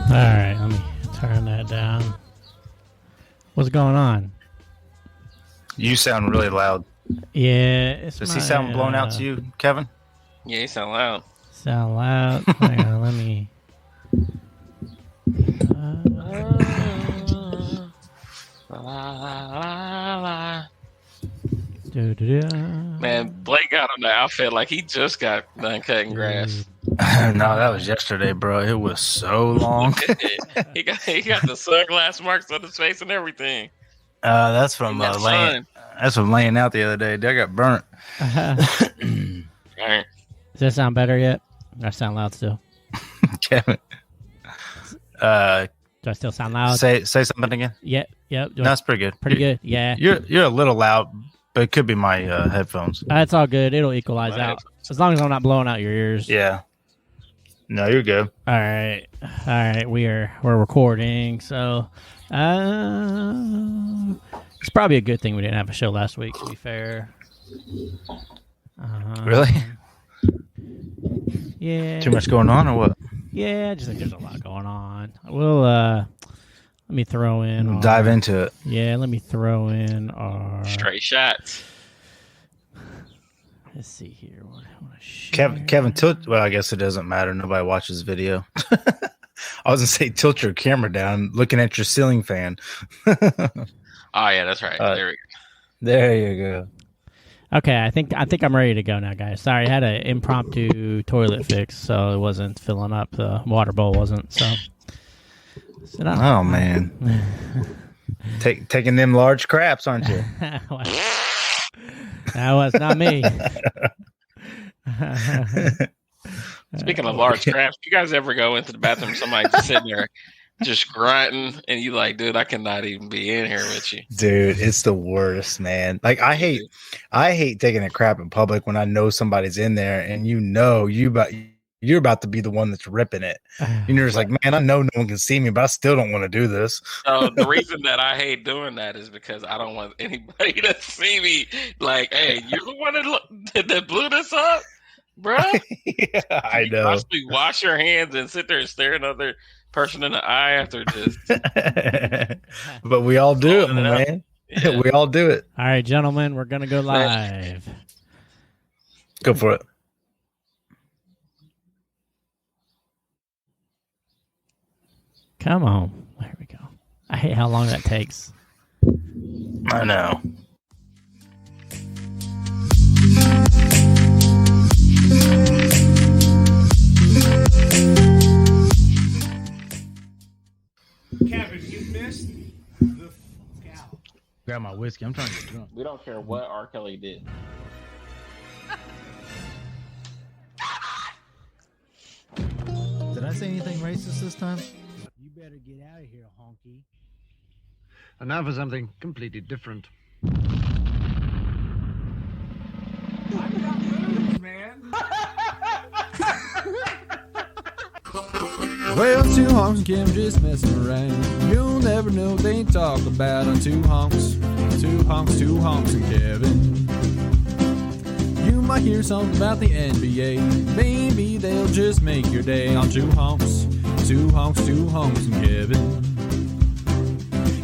All right, let me turn that down. What's going on? You sound really loud. Yeah, Does he sound blown out to you, Kevin? Yeah, you sound loud. Sound loud. Hang on, let me. Man, Blake got on the outfit like he just got done cutting grass. No, that was yesterday, bro. It was so long. he got the sunglass marks on his face and everything. That's from laying. That's from laying out the other day. I got burnt. Right. Does that sound better yet? I sound loud still. Kevin. Do I still sound loud? Say something again. Yep. That's pretty good. Pretty good. Yeah. You're a little loud, but it could be my headphones. That's all good. It'll equalize out as long as I'm not blowing out your ears. Yeah. No, you're good. All right. We're recording, so it's probably a good thing we didn't have a show last week. To be fair. Really? Yeah. Too much going on, or what? Yeah, I just think there's a lot going on. We'll let me throw in. Dive into it. Yeah, let me throw in our straight shots. Let's see here. Kevin, tilt. Well, I guess it doesn't matter. Nobody watches video. I was gonna say tilt your camera down, looking at your ceiling fan. Oh yeah, that's right. There we go. There you go. Okay, I think I'm ready to go now, guys. Sorry, I had an impromptu toilet fix, so it wasn't filling up. The water bowl wasn't. So oh man, taking them large craps, aren't you? That was not me. Speaking of large craps, you guys ever go into the bathroom? Somebody just sitting there, just grunting, and you like, dude, I cannot even be in here with you, dude. It's the worst, man. Like I hate taking a crap in public when I know somebody's in there, and you're about to be the one that's ripping it. And you're just like, man, I know no one can see me, but I still don't want to do this. So the reason that I hate doing that is because I don't want anybody to see me. Like, hey, you're the one that blew this up, bro. Yeah, I know. Possibly wash your hands and sit there and stare another person in the eye after just. But we all do it, man. Yeah. We all do it. All right, gentlemen, we're gonna go live. Go for it. Come on. There we go. I hate how long that takes. I know. Kevin, you missed the fuck out. Grab my whiskey. I'm trying to get drunk. We don't care what R. Kelly did. Did I say anything racist this time? You better get out of here, honky. And now for something completely different. I got moves, man. Well, two honks and Kim just messing around. You'll never know what they talk about on two honks and Kevin. You might hear something about the NBA. Maybe they'll just make your day on two honks and Kevin.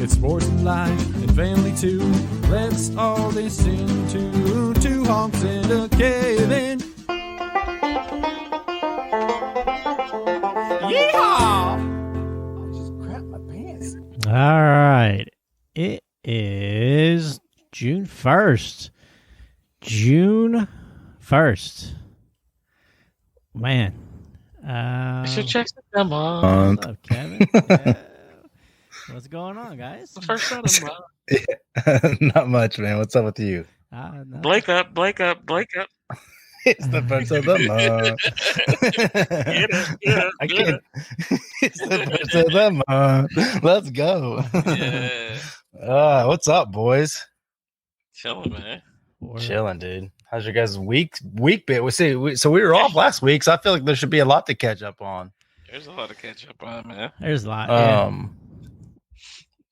It's sports and life and family too. Let's all listen to two honks and a Kevin. Yeehaw! I just crapped my pants. All right. It is June 1st. June 1st. Man. I should check the month. What's up, Kevin? What's going on, guys? The first of the month. Not much, man. What's up with you? No. Blake up. It's the first of the month. I can't. It's the first of the month. Let's go. Yeah. What's up, boys? Chilling, man. Chilling, dude. How's your guys' week bit? So we were off last week, so I feel like there should be a lot to catch up on. There's a lot to catch up on, man. There's a lot.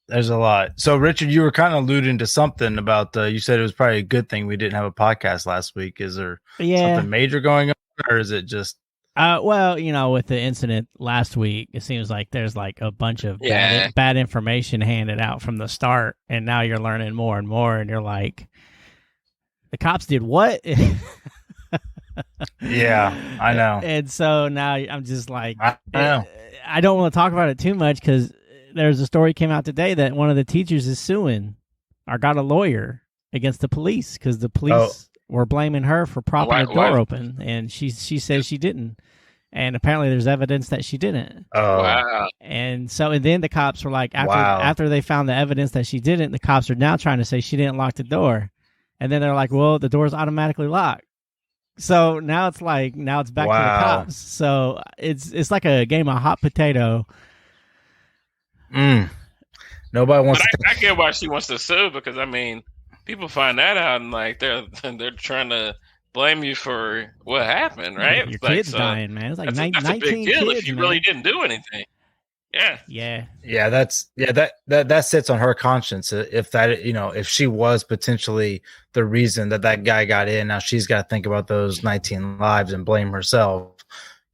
There's a lot. So, Richard, you were kind of alluding to something about. You said it was probably a good thing we didn't have a podcast last week. Is there something major going on, or is it just? Well, with the incident last week, it seems like there's like a bunch of Yeah. bad information handed out from the start, and now you're learning more and more, and you're like, the cops did what? Yeah, I know. And so now I'm just like, I know. I don't want to talk about it too much because there's a story came out today that one of the teachers is suing or got a lawyer against the police because the police were blaming her for propping the door open, and she says she didn't. And apparently there's evidence that she didn't. Oh, Wow. And then the cops were like, Wow. after they found the evidence that she didn't, the cops are now trying to say she didn't lock the door. And then they're like, well, the door's automatically locked. So now it's back to the cops. So it's like a game of hot potato. Nobody wants But I get why she wants to sue because I mean, people find that out and like they're trying to blame you for what happened, right? Your Like, kid's so dying, man. It's like that's 19 a big deal kids, if you man. really didn't do anything. Yeah. Yeah. Yeah, that sits on her conscience. If she was potentially the reason that guy got in, now she's got to think about those 19 lives and blame herself.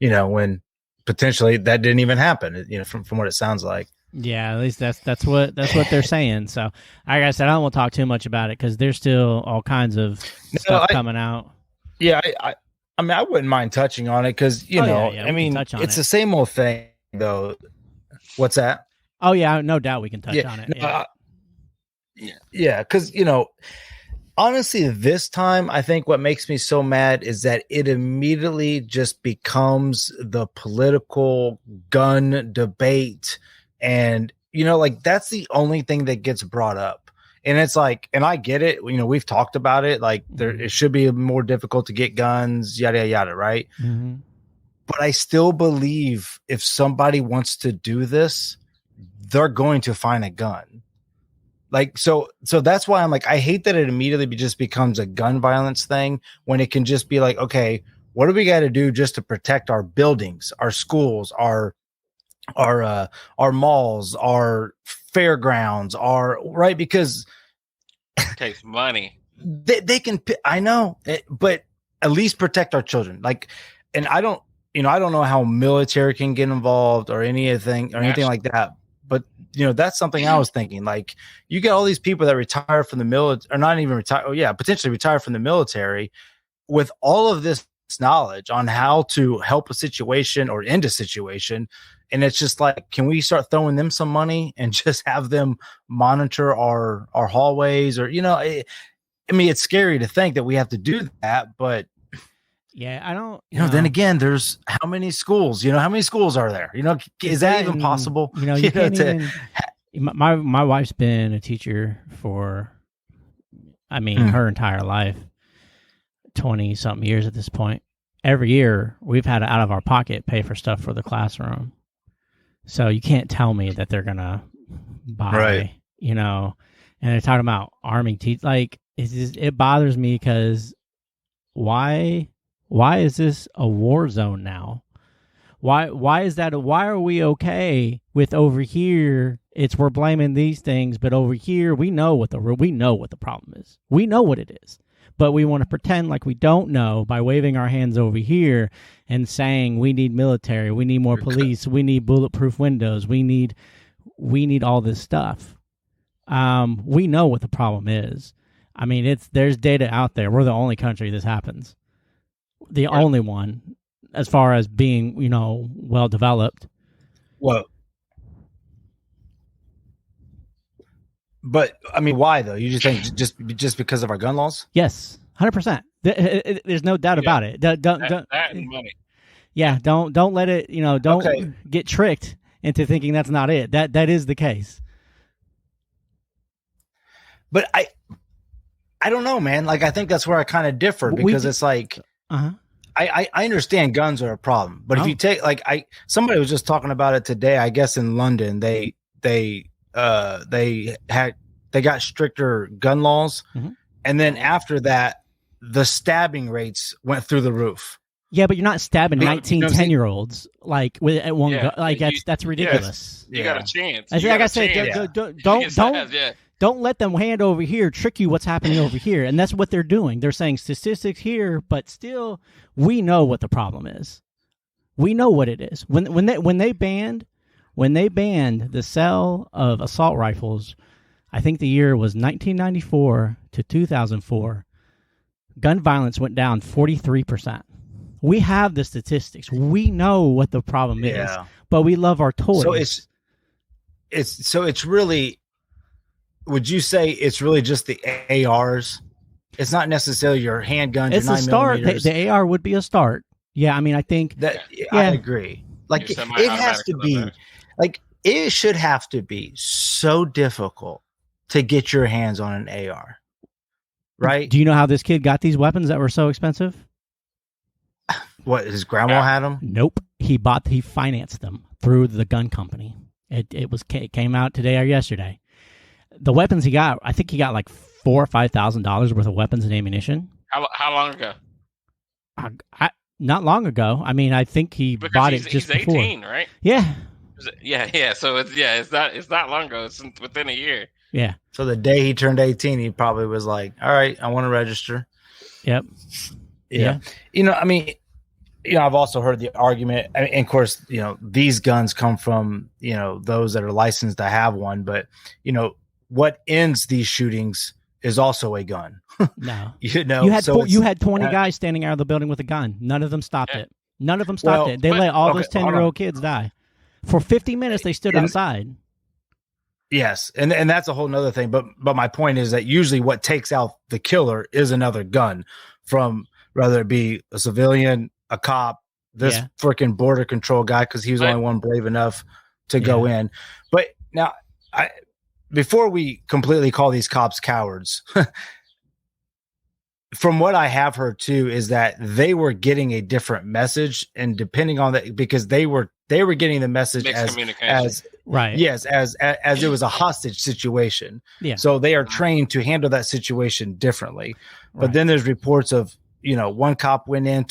When potentially that didn't even happen. From what it sounds like. Yeah, at least that's what they're saying. So, like I said, I don't want to talk too much about it because there's still all kinds of stuff coming out. Yeah, I mean, I wouldn't mind touching on it because I mean, it's the same old thing though. What's that? Oh yeah, no doubt we can touch on it. Yeah, because honestly, this time I think what makes me so mad is that it immediately just becomes the political gun debate, and that's the only thing that gets brought up. And it's like, and I get it. We've talked about it. Like, it should be more difficult to get guns, yada yada yada, right? Mm-hmm. But I still believe if somebody wants to do this, they're going to find a gun. Like, so that's why I'm like, I hate that it immediately just becomes a gun violence thing when it can just be like, okay, what do we got to do just to protect our buildings, our schools, our malls, our fairgrounds, right? Because It takes money. they can, I know, but at least protect our children. Like, and I don't know how military can get involved or anything like that. But, that's something I was thinking. Like, you get all these people that retire from the military, or not even retire. Oh, yeah, potentially retire from the military with all of this knowledge on how to help a situation or end a situation. And it's just like, can we start throwing them some money and just have them monitor our hallways? Or, I mean, it's scary to think that we have to do that, but yeah, I don't. Then again, there's how many schools? How many schools are there? Is that even possible? You can't even. My wife's been a teacher for, her entire life, 20-something years at this point. Every year, we've had to out of our pocket pay for stuff for the classroom. So you can't tell me that they're gonna buy, right. And they're talking about arming teachers. Like, it bothers me because why is this a war zone now? Why is that? Why are we okay with over here? We're blaming these things, but over here we know what the problem is. We know what it is, but we want to pretend like we don't know by waving our hands over here and saying we need military, we need more police, we need bulletproof windows, we need all this stuff. We know what the problem is. I mean, there's data out there. We're the only country this happens. The only one, as far as being, well developed. Well, but I mean, why though? You just think just because of our gun laws? Yes, 100%. There's no doubt about it. Don't that and money. Yeah, don't let it. Don't get tricked into thinking that's not it. That is the case. But I don't know, man. Like, I think that's where I kind of differ because it's like, I understand guns are a problem, but if you take somebody was just talking about it today, I guess in London, they got stricter gun laws. Mm-hmm. And then after that, the stabbing rates went through the roof. Yeah, but you're not stabbing 10-year-olds like with at one go. Like, that's ridiculous. You got a chance. Like I said, don't let them hand over here trick you what's happening over here. And that's what they're doing. They're saying statistics here, but still we know what the problem is. We know what it is. When they banned the sale of assault rifles, I think the year was 1994 to 2004. Gun violence went down 43%. We have the statistics. We know what the problem is, but we love our toys. So it's really. Would you say it's really just the ARs? It's not necessarily your handguns. It's a start. The AR would be a start. Yeah, I mean, I think that. I agree. Like it has to be. Like it should have to be so difficult to get your hands on an AR, right? Do you know how this kid got these weapons that were so expensive? What, his grandma had them? Nope. He financed them through the gun company. It came out today or yesterday. The weapons he got, I think he got like $4,000 or $5,000 worth of weapons and ammunition. How long ago? Not long ago. I mean, I think he bought it just he's before. 18, right? Yeah. Yeah. So it's not long ago. It's within a year. Yeah. So the day he turned 18, he probably was like, "All right, I want to register." Yep. Yeah. I mean, I've also heard the argument, and of course, these guns come from, those that are licensed to have one, but, what ends these shootings is also a gun. No. You had 20 guys standing out of the building with a gun. None of them stopped it. None of them stopped it. They let all those 10-year-old kids die. For 50 minutes, they stood outside. Yes, and that's a whole nother thing. But my point is that usually what takes out the killer is another gun, from whether it be a civilian, a cop, this freaking border control guy, because he was the only one brave enough to go in. But now, before we completely call these cops cowards, from what I have heard too, is that they were getting a different message, and depending on that, because they were getting the message as right. Yes, as it was a hostage situation. Yeah. So they are trained to handle that situation differently. But then there's reports of, one cop went in,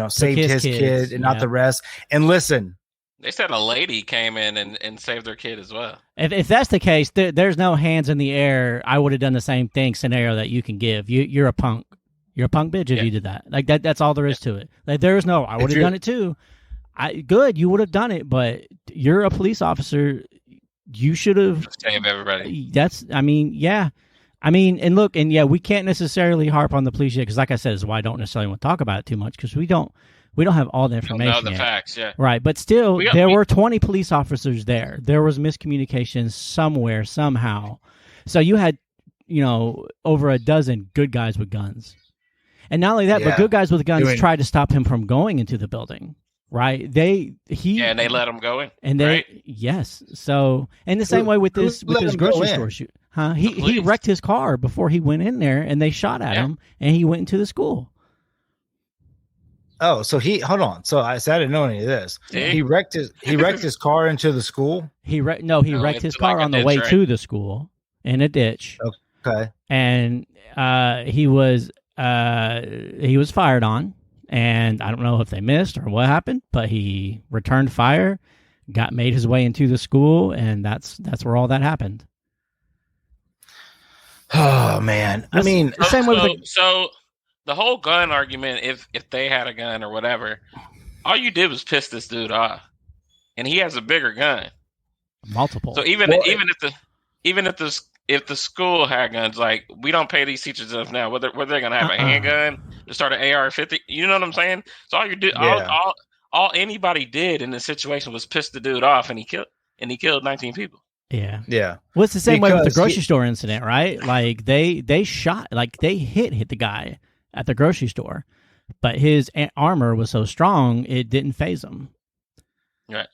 saved his kid and not the rest. And listen, they said a lady came in and saved their kid as well. If that's the case, there's no hands in the air. I would have done the same thing scenario that you can give. You're a punk. You're a punk bitch if you did that. Like that's all there is to it. Like there is no, I would have done it too. Good, you would have done it, but you're a police officer. You should have saved everybody. And look, we can't necessarily harp on the police yet, because like I said, is why I don't necessarily want to talk about it too much, because we don't have all the information. Don't know the facts, right? But still, there were 20 police officers there. There was miscommunication somewhere, somehow. So you had, over a dozen good guys with guns, and not only that, but good guys with guns tried to stop him from going into the building. Right? And they let him go in. And yes. So, and the same way with his grocery store shoot. He wrecked his car before he went in there, and they shot at him, and he went into the school. Oh, so hold on. So I didn't know any of this. He wrecked his car into the school. He wrecked his car on the way to the school in a ditch. Okay. And he was fired on. And I don't know if they missed or what happened, but he returned fire, made his way into the school, and that's where all that happened. Oh man, I mean, the same way. So the whole gun argument, if they had a gun or whatever, all you did was piss this dude off, and he has a bigger gun, multiple. So even if the school had guns, like, we don't pay these teachers enough now. Whether they're gonna have a handgun to start an AR-50, you know what I'm saying? So all you do, all anybody did in this situation was piss the dude off, and he killed 19 people. Yeah. Well, it's the same way with the grocery store incident, right? Like they shot, like they hit the guy at the grocery store, but his armor was so strong it didn't phase him. Right.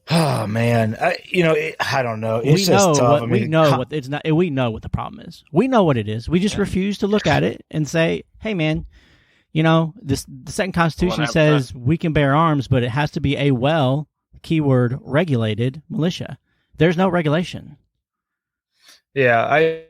Oh man, I don't know. It's we know what it's not. We know what the problem is. We know what it is. We just refuse to look at it and say, "Hey, man, the second Constitution says we can bear arms, but it has to be a keyword regulated militia." There's no regulation. Yeah, I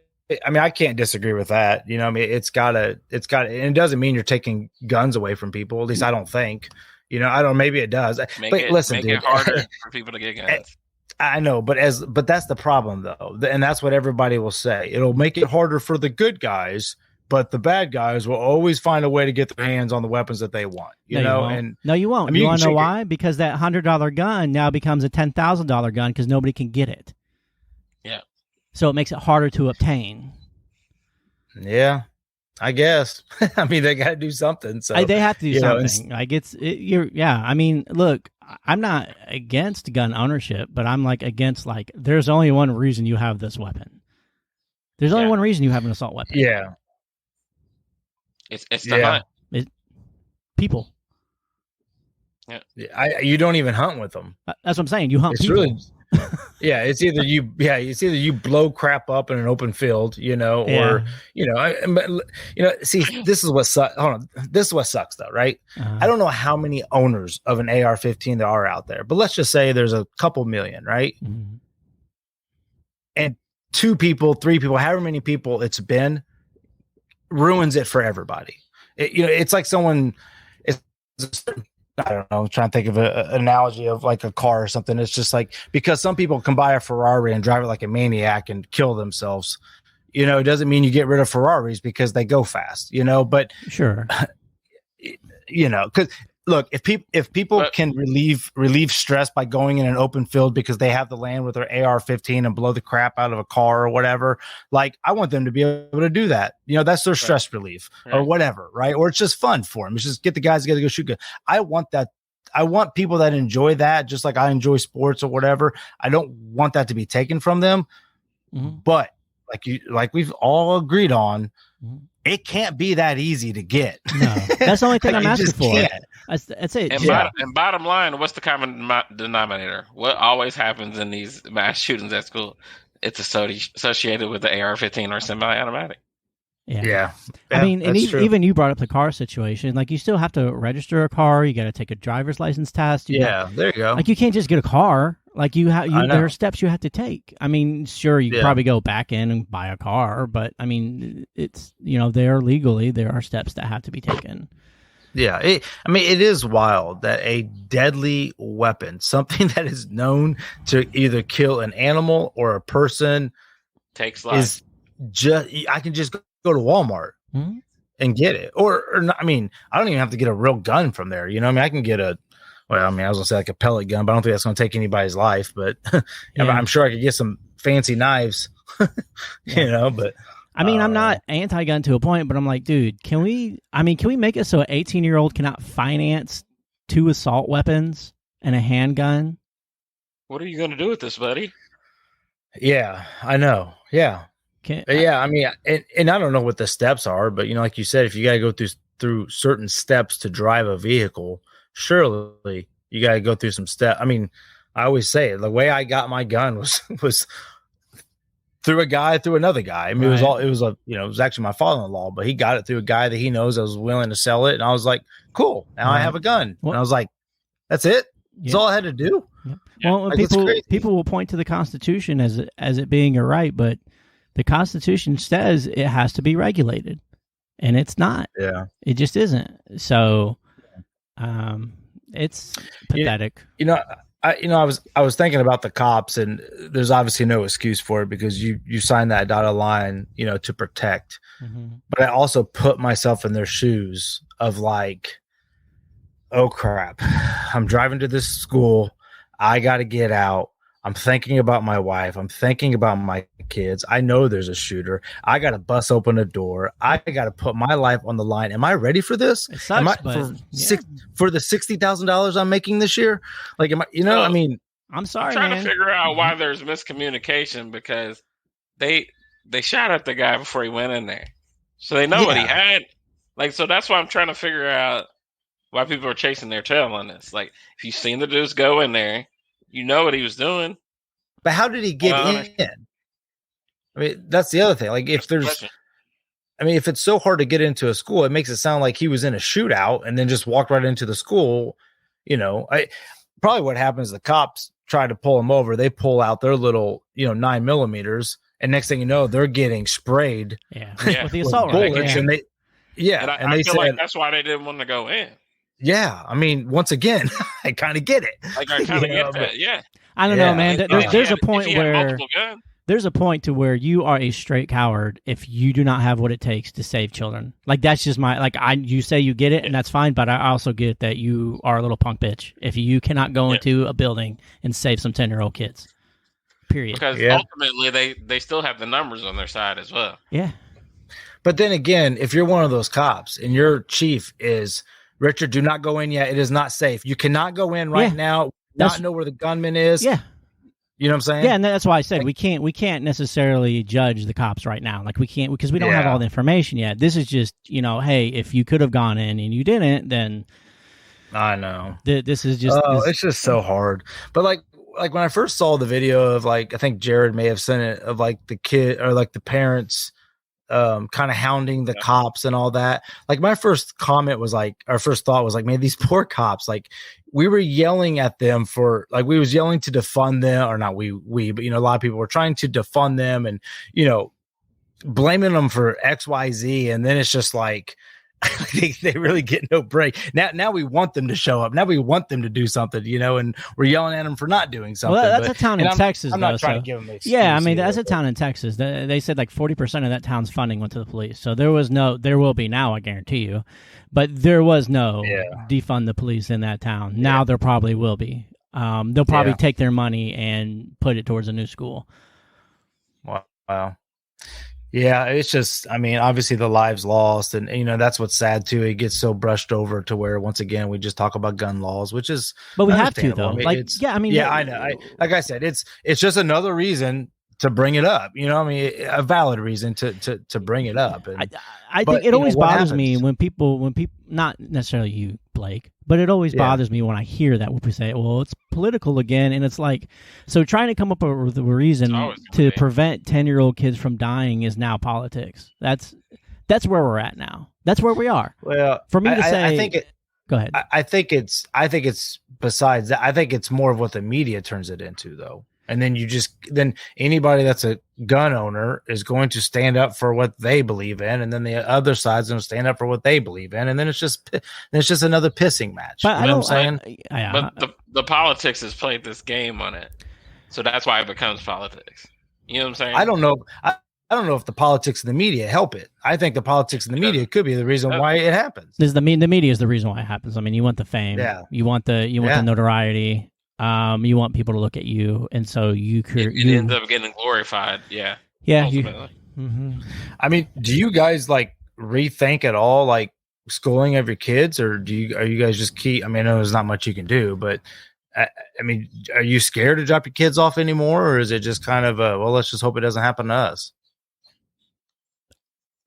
mean, I can't disagree with that. I mean, it's got, and it doesn't mean you're taking guns away from people. At least I don't think. I don't know, maybe it does. Make it harder for people to get guns. I know, but that's the problem though. And that's what everybody will say. It'll make it harder for the good guys but the bad guys will always find a way to get their hands on the weapons that they want. You know, and no, you won't. I mean, you want to know why? Because that $100 gun now becomes a $10,000 gun because nobody can get it. Yeah. So it makes it harder to obtain. Yeah, I guess. I mean, they got to do something. So they have to do something. I mean, look, I'm not against gun ownership, but I'm like against like there's only one reason you have this weapon. There's only one reason you have an assault weapon. Yeah. It's the hunt. People. Yeah. You don't even hunt with them. That's what I'm saying. You hunt people. Really, it's either you blow crap up in an open field, you know, or see, this is what sucks. Hold on, this is what sucks though, right? I don't know how many owners of an AR-15 there are out there, but let's just say there's a couple million, right? Mm-hmm. And 2 people, 3 people, however many people it's been, ruins it for everybody. It's like someone. I don't know. I'm trying to think of an analogy of like a car or something. It's just like because some people can buy a Ferrari and drive it like a maniac and kill themselves. You know, it doesn't mean you get rid of Ferraris because they go fast. You know, but sure. You know, because look, if people can relieve stress by going in an open field because they have the land with their AR-15 and blow the crap out of a car or whatever, like I want them to be able to do that. You know, that's their stress relief or whatever, right? Or it's just fun for them. It's just get the guys together to go shoot good. I want that. I want people that enjoy that, just like I enjoy sports or whatever. I don't want that to be taken from them. Mm-hmm. But like we've all agreed on, it can't be that easy to get. No, that's the only thing I'm asking for. That's it. And bottom line, what's the common denominator? What always happens in these mass shootings at school? It's associated with the AR-15 or semi-automatic. Yeah. I mean, and even you brought up the car situation. Like, you still have to register a car. You got to take a driver's license test. There you go. Like, you can't just get a car. Like, there are steps you have to take. I mean, sure, you probably go back in and buy a car, but I mean, it's there are steps that have to be taken. Yeah, it is wild that a deadly weapon, something that is known to either kill an animal or a person, takes life. I can just go to Walmart and get it, or not, I mean, I don't even have to get a real gun from there. You know, I mean, I can get I was gonna say like a pellet gun, but I don't think that's gonna take anybody's life. But I'm sure I could get some fancy knives. You know, but. I mean, I'm not anti-gun to a point, but I'm like, dude, can we make it so an 18-year-old cannot finance 2 assault weapons and a handgun? What are you going to do with this, buddy? Yeah, I know. Yeah. I mean, and I don't know what the steps are, but, like you said, if you got to go through certain steps to drive a vehicle, surely you got to go through some steps. I mean, I always say it, the way I got my gun was through another guy. I mean, it was actually my father-in-law, but he got it through a guy that he knows that was willing to sell it. And I was like, cool. Now I have a gun. And I was like, that's it. That's all I had to do. Yep. Well, people will point to the Constitution as it being a right, but the Constitution says it has to be regulated, and it's not. Yeah, it just isn't. So, it's pathetic. I was thinking about the cops, and there's obviously no excuse for it because you signed that dotted line, to protect. Mm-hmm. But I also put myself in their shoes of like, oh crap, I'm driving to this school. I got to get out. I'm thinking about my wife. I'm thinking about my kids. I know there's a shooter. I got to bust open a door. I got to put my life on the line. Am I ready for this? It sucks, for the $60,000 I'm making this year? Like, am I? I mean, I'm sorry. I'm trying to figure out why there's miscommunication because they shot at the guy before he went in there, so they know what he had. Like, so that's why I'm trying to figure out why people are chasing their tail on this. Like, if you've seen the dudes go in there, you know what he was doing. But how did he get in? I mean, that's the other thing. Like, if it's so hard to get into a school, it makes it sound like he was in a shootout and then just walked right into the school. Probably what happens, the cops try to pull him over. They pull out their little, 9mm, and next thing you know, they're getting sprayed. With the assault rifle. And I feel like that's why they didn't want to go in. Yeah, I mean, once again, I kind of get it. Like, I kind of get that. Yeah, I don't know, man. There's a point where there's a point to where you are a straight coward if you do not have what it takes to save children. Like that's just you say you get it and that's fine, but I also get that you are a little punk bitch if you cannot go into a building and save some 10-year-old kids. Period. Because ultimately they still have the numbers on their side as well. Yeah. But then again, if you're one of those cops and your chief is, Richard, do not go in yet. It is not safe. You cannot go in right now, not know where the gunman is. Yeah. You know what I'm saying? Yeah, and that's why I said we can't necessarily judge the cops right now. Like we can't because we don't have all the information yet. This is just, hey, if you could have gone in and you didn't, then I know. This is just it's just so hard. But like when I first saw the video of I think Jared may have sent it of the kid or the parents kind of hounding the cops and all that. Like my first comment was our first thought was man, these poor cops, we were yelling at them for we was yelling to defund them, or not we, but a lot of people were trying to defund them and, blaming them for XYZ. And then it's just they really get no break. Now we want them to show up. Now we want them to do something, and we're yelling at them for not doing something. Well, that's a town in Texas. I'm not trying to give them an excuse. Yeah, I mean, that's a town in Texas. They said 40% of that town's funding went to the police. So there will be now, I guarantee you. But there was no defund the police in that town. Now there probably will be. They'll probably take their money and put it towards a new school. Wow. Yeah, it's just, obviously the lives lost, and that's what's sad too. It gets so brushed over to where once again we just talk about gun laws, which is, but we have to though. I know. Like I said, it's just another reason to bring it up. A valid reason to bring it up. And, I think it always bothers me when people, not necessarily you, Blake, but it always bothers me when I hear that when we say, well, it's political again. And it's so trying to come up with a reason to prevent 10-year-old kids from dying is now politics. That's where we're at now. That's where we are. Well, for me to say, I think go ahead. I think it's besides that. I think it's more of what the media turns it into though. And then then anybody that's a gun owner is going to stand up for what they believe in, and then the other side's going to stand up for what they believe in, and then it's just another pissing match. But you know what I'm saying? But the politics has played this game on it, so that's why it becomes politics. You know what I'm saying? I don't know. I don't know if the politics of the media help it. I think the politics of the media could be the reason why it happens. The media is the reason why it happens. I mean, you want the fame, you want the notoriety. You want people to look at you, and so it ends up getting glorified. Yeah. Mm-hmm. I mean, do you guys rethink at all schooling of your kids, or are you guys just keep? I mean, I know there's not much you can do, but I mean, are you scared to drop your kids off anymore, or is it just kind of well, let's just hope it doesn't happen to us?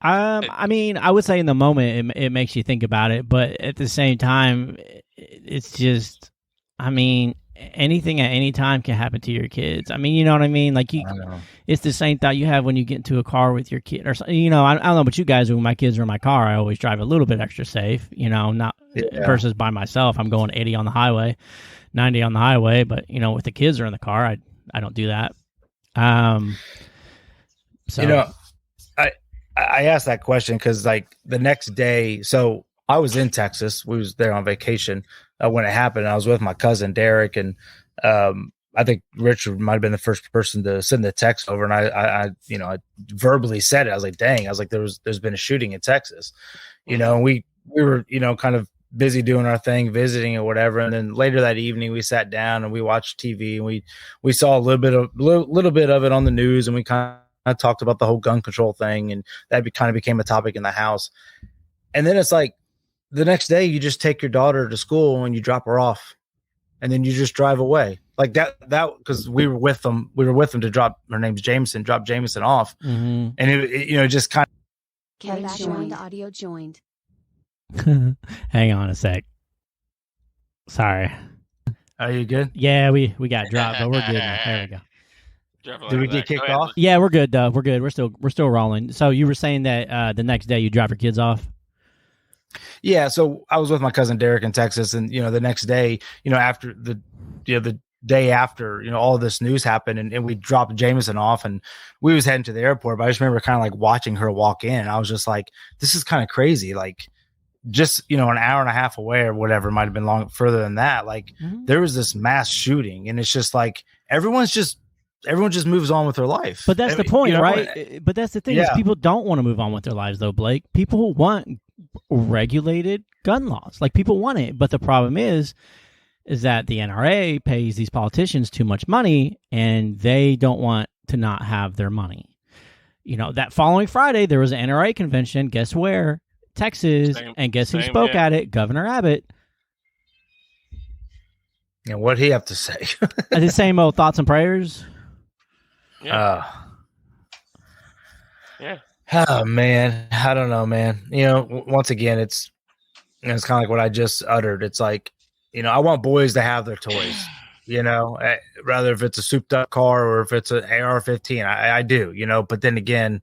I mean, I would say in the moment it makes you think about it, but at the same time, it's just, I mean, anything at any time can happen to your kids. I mean, you know what I mean? It's the same thought you have when you get into a car with your kid or something. I don't know about you guys. When my kids are in my car, I always drive a little bit extra safe, not versus by myself. I'm going 80 on the highway, 90 on the highway. But, with the kids are in the car, I don't do that. So, I asked that question because the next day, so I was in Texas. We was there on vacation when it happened. I was with my cousin Derek, and I think Richard might have been the first person to send the text over. And I verbally said it. I was like, "Dang!" I was like, "There's been a shooting in Texas," And we were kind of busy doing our thing, visiting or whatever. And then later that evening, we sat down and we watched TV, and we saw a little bit of it on the news, and we kind of talked about the whole gun control thing, and that kind of became a topic in the house. And then it's the next day you just take your daughter to school and you drop her off, and then you just drive away that because we were with them to drop, her name's Jameson, drop Jameson off. Mm-hmm. And it just kind of Kevin joined, audio joined. Hang on a sec. Sorry. Are you good? Yeah, we got dropped, but we're good now. There we go. Did we get kicked off? Yeah, we're good though. We're good. We're still rolling. So you were saying that the next day you drop your kids off? Yeah, so I was with my cousin Derek in Texas, and the next day, after the day after, all this news happened, and we dropped Jameson off, and we was heading to the airport. But I just remember kind of watching her walk in, and I was just like, this is kind of crazy. Just an hour and a half away or whatever, might have been further than that. There was this mass shooting, and it's just everyone's just everyone just moves on with their life. But that's the point, right? When, but that's the thing is people don't want to move on with their lives, though, Blake. People want regulated gun laws. Like, people want it. But the problem is that the NRA pays these politicians too much money, and they don't want to not have their money. That following Friday, there was an NRA convention. Guess where? Texas. And guess who spoke at it? Governor Abbott. And what'd he have to say? The same old thoughts and prayers. Yeah. Oh, man. I don't know, man. Once again, it's kind of like what I just uttered. It's like, I want boys to have their toys, rather if it's a souped up car or if it's an AR-15. I do, but then again,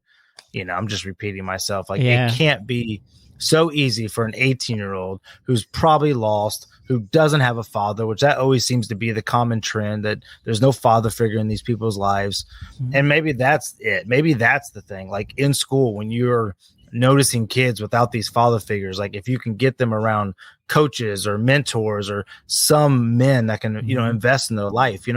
I'm just repeating myself. Like, it can't be so easy for an 18-year-old who's probably lost, who doesn't have a father, which that always seems to be the common trend, that there's no father figure in these people's lives. Mm-hmm. And maybe that's it. Maybe that's the thing. Like, in school, when you're noticing kids without these father figures, like, if you can get them around coaches or mentors or some men that can, invest in their life,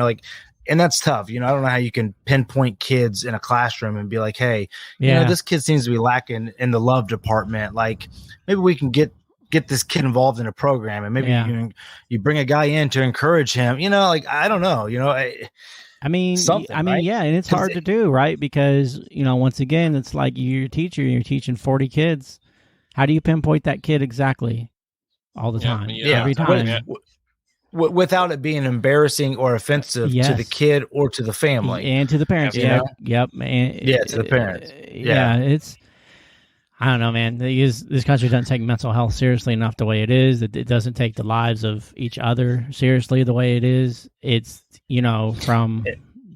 and that's tough. I don't know how you can pinpoint kids in a classroom and be like, hey, this kid seems to be lacking in the love department. Like, maybe we can get this kid involved in a program, and maybe you bring a guy in to encourage him. I don't know. Right? Yeah, and it's hard to do, right? Because once again, it's like you're a teacher, you're teaching 40 kids. How do you pinpoint that kid exactly all the time? Every time. Without it being embarrassing or offensive to the kid or to the family and to the parents. Yep. And, to the parents. It's, I don't know, man. This country doesn't take mental health seriously enough the way it is. It doesn't take the lives of each other seriously the way it is. It's, from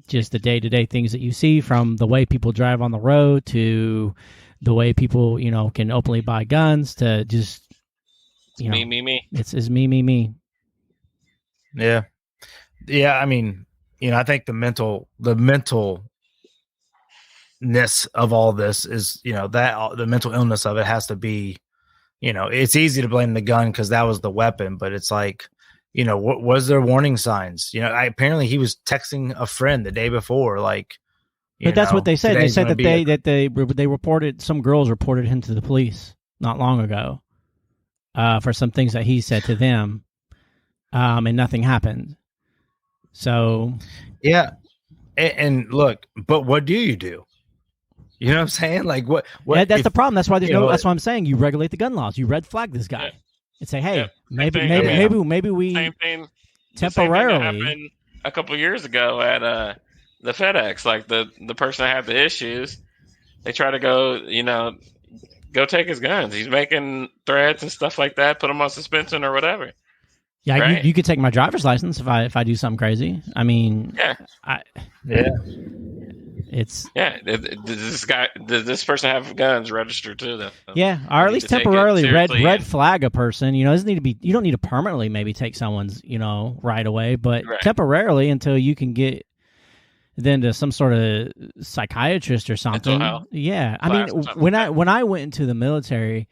just the day-to-day things that you see, from the way people drive on the road to the way people, can openly buy guns, to just, me. It's me. Yeah. Yeah. I mean, I think the mentalness of all this is, that the mental illness of it has to be, it's easy to blame the gun because that was the weapon, but it's like, what was there warning signs? Apparently he was texting a friend the day before, like, but that's what they said. They said that they reported, some girls reported him to the police not long ago, for some things that he said to them. And nothing happened. So, yeah. And look, but what do? You know what I'm saying? Like, what that's the problem. That's why that's why I'm saying you regulate the gun laws. You red flag this guy and say, hey, maybe we same thing temporarily. Same thing that happened a couple years ago at the FedEx. Like, the person that had the issues, they try to go take his guns. He's making threats and stuff like that. Put him on suspension or whatever. Yeah, right? you could take my driver's license if I do something crazy. I mean, it's does this person have guns registered to them? Yeah, or at least temporarily red flag a person. It doesn't need to be. You don't need to permanently maybe take someone's right away, but temporarily until you can get then to some sort of psychiatrist or something. Yeah, I mean, when I went into the military,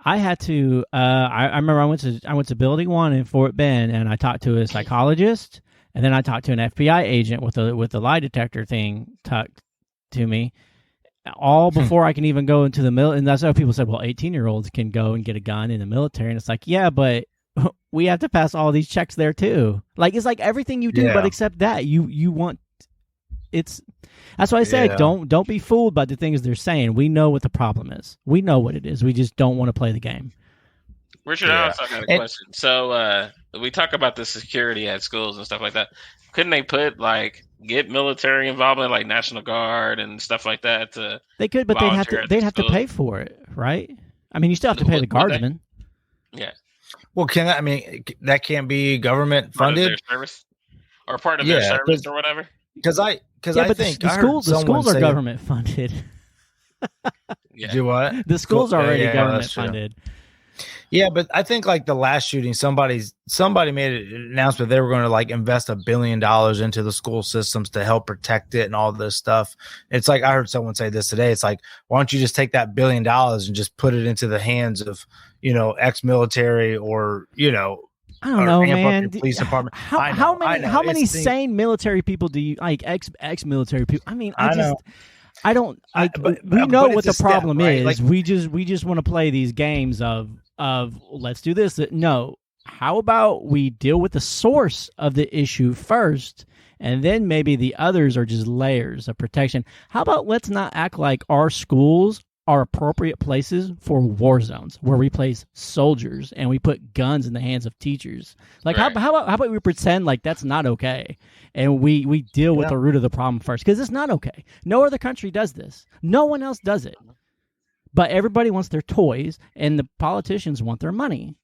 I had to. I remember I went to Building 1 in Fort Bend, and I talked to a psychologist, and then I talked to an FBI agent with the lie detector thing tucked to me, all before I can even go into the military. And that's how people said, well, 18-year-olds can go and get a gun in the military, and it's like, yeah, but we have to pass all these checks there too. Like, it's like everything you do, but except that you want. That's why I say don't be fooled by the things they're saying. We know what the problem is. We know what it is. We just don't want to play the game. Richard, I also got a question. So we talk about the security at schools and stuff like that. Couldn't they get military involvement, like National Guard and stuff like that? They could, but they'd have to pay for it, right? I mean, you still have to pay the guardsmen. Yeah. Well, that can't be government funded, part of their service, or part of their service or whatever. Because I think the schools are government funded. Do what? The schools are already government funded. Yeah, but I think like the last shooting, somebody made an announcement they were going to invest $1 billion into the school systems to help protect it and all this stuff. It's like I heard someone say this today. It's like, why don't you just take that $1 billion and just put it into the hands of ex-military or I don't know, amp up man. your police department. How many It's sane military people do you like? Ex-military people. I mean, I know. I don't. But we know what it's a the problem step, right? is. Like- we just want to play these games of let's do this. No, how about we deal with the source of the issue first, and then maybe the others are just layers of protection. How about let's not act like our schools are appropriate places for war zones where we place soldiers and we put guns in the hands of teachers. Like Right. how about we pretend like that's not okay, and we deal with the root of the problem first, because it's not okay. No other country does this. No one else does it. But everybody wants their toys, and the politicians want their money.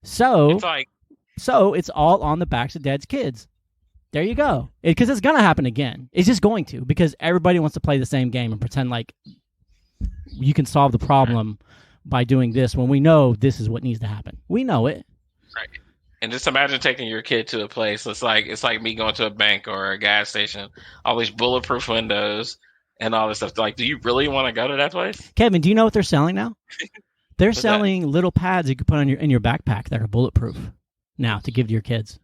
So It's like it's all on the backs of dad's kids. There you go. Because it's going to happen again. It's just going to, because everybody wants to play the same game and pretend like you can solve the problem by doing this when we know this is what needs to happen. We know it. right. And just imagine taking your kid to a place. It's like me going to a bank or a gas station. All these bulletproof windows and all this stuff. Like, do you really want to go to that place? Kevin, do you know what they're selling now? They're What's selling little pads you can put on in your backpack that are bulletproof now to give to your kids.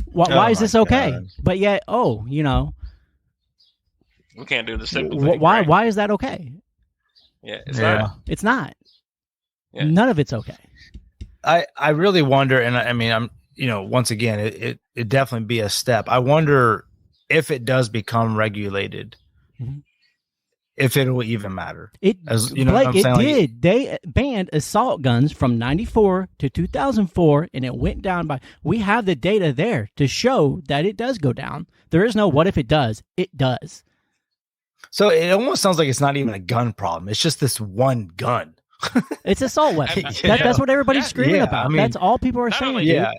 Why is my this okay? God. But yet, We can't do the simple thing. why right? why is that okay? Yeah, it's Yeah. not. It's not. Yeah. None of it's okay. I really wonder, and I mean, I'm, once again, it definitely be a step. I wonder if it does become regulated, Mhm. if it will even matter. It As you know, what Blake, I'm it saying, like, did. They banned assault guns from 94 to 2004, and it went down by. We have the data there to show that it does go down. There is no what if it does. It does. So it almost sounds like it's not even a gun problem. It's just this one gun. It's assault weapon. Yeah. That's what everybody's Yeah. screaming Yeah, about. I mean, That's all people are not saying. only- dude. Yeah,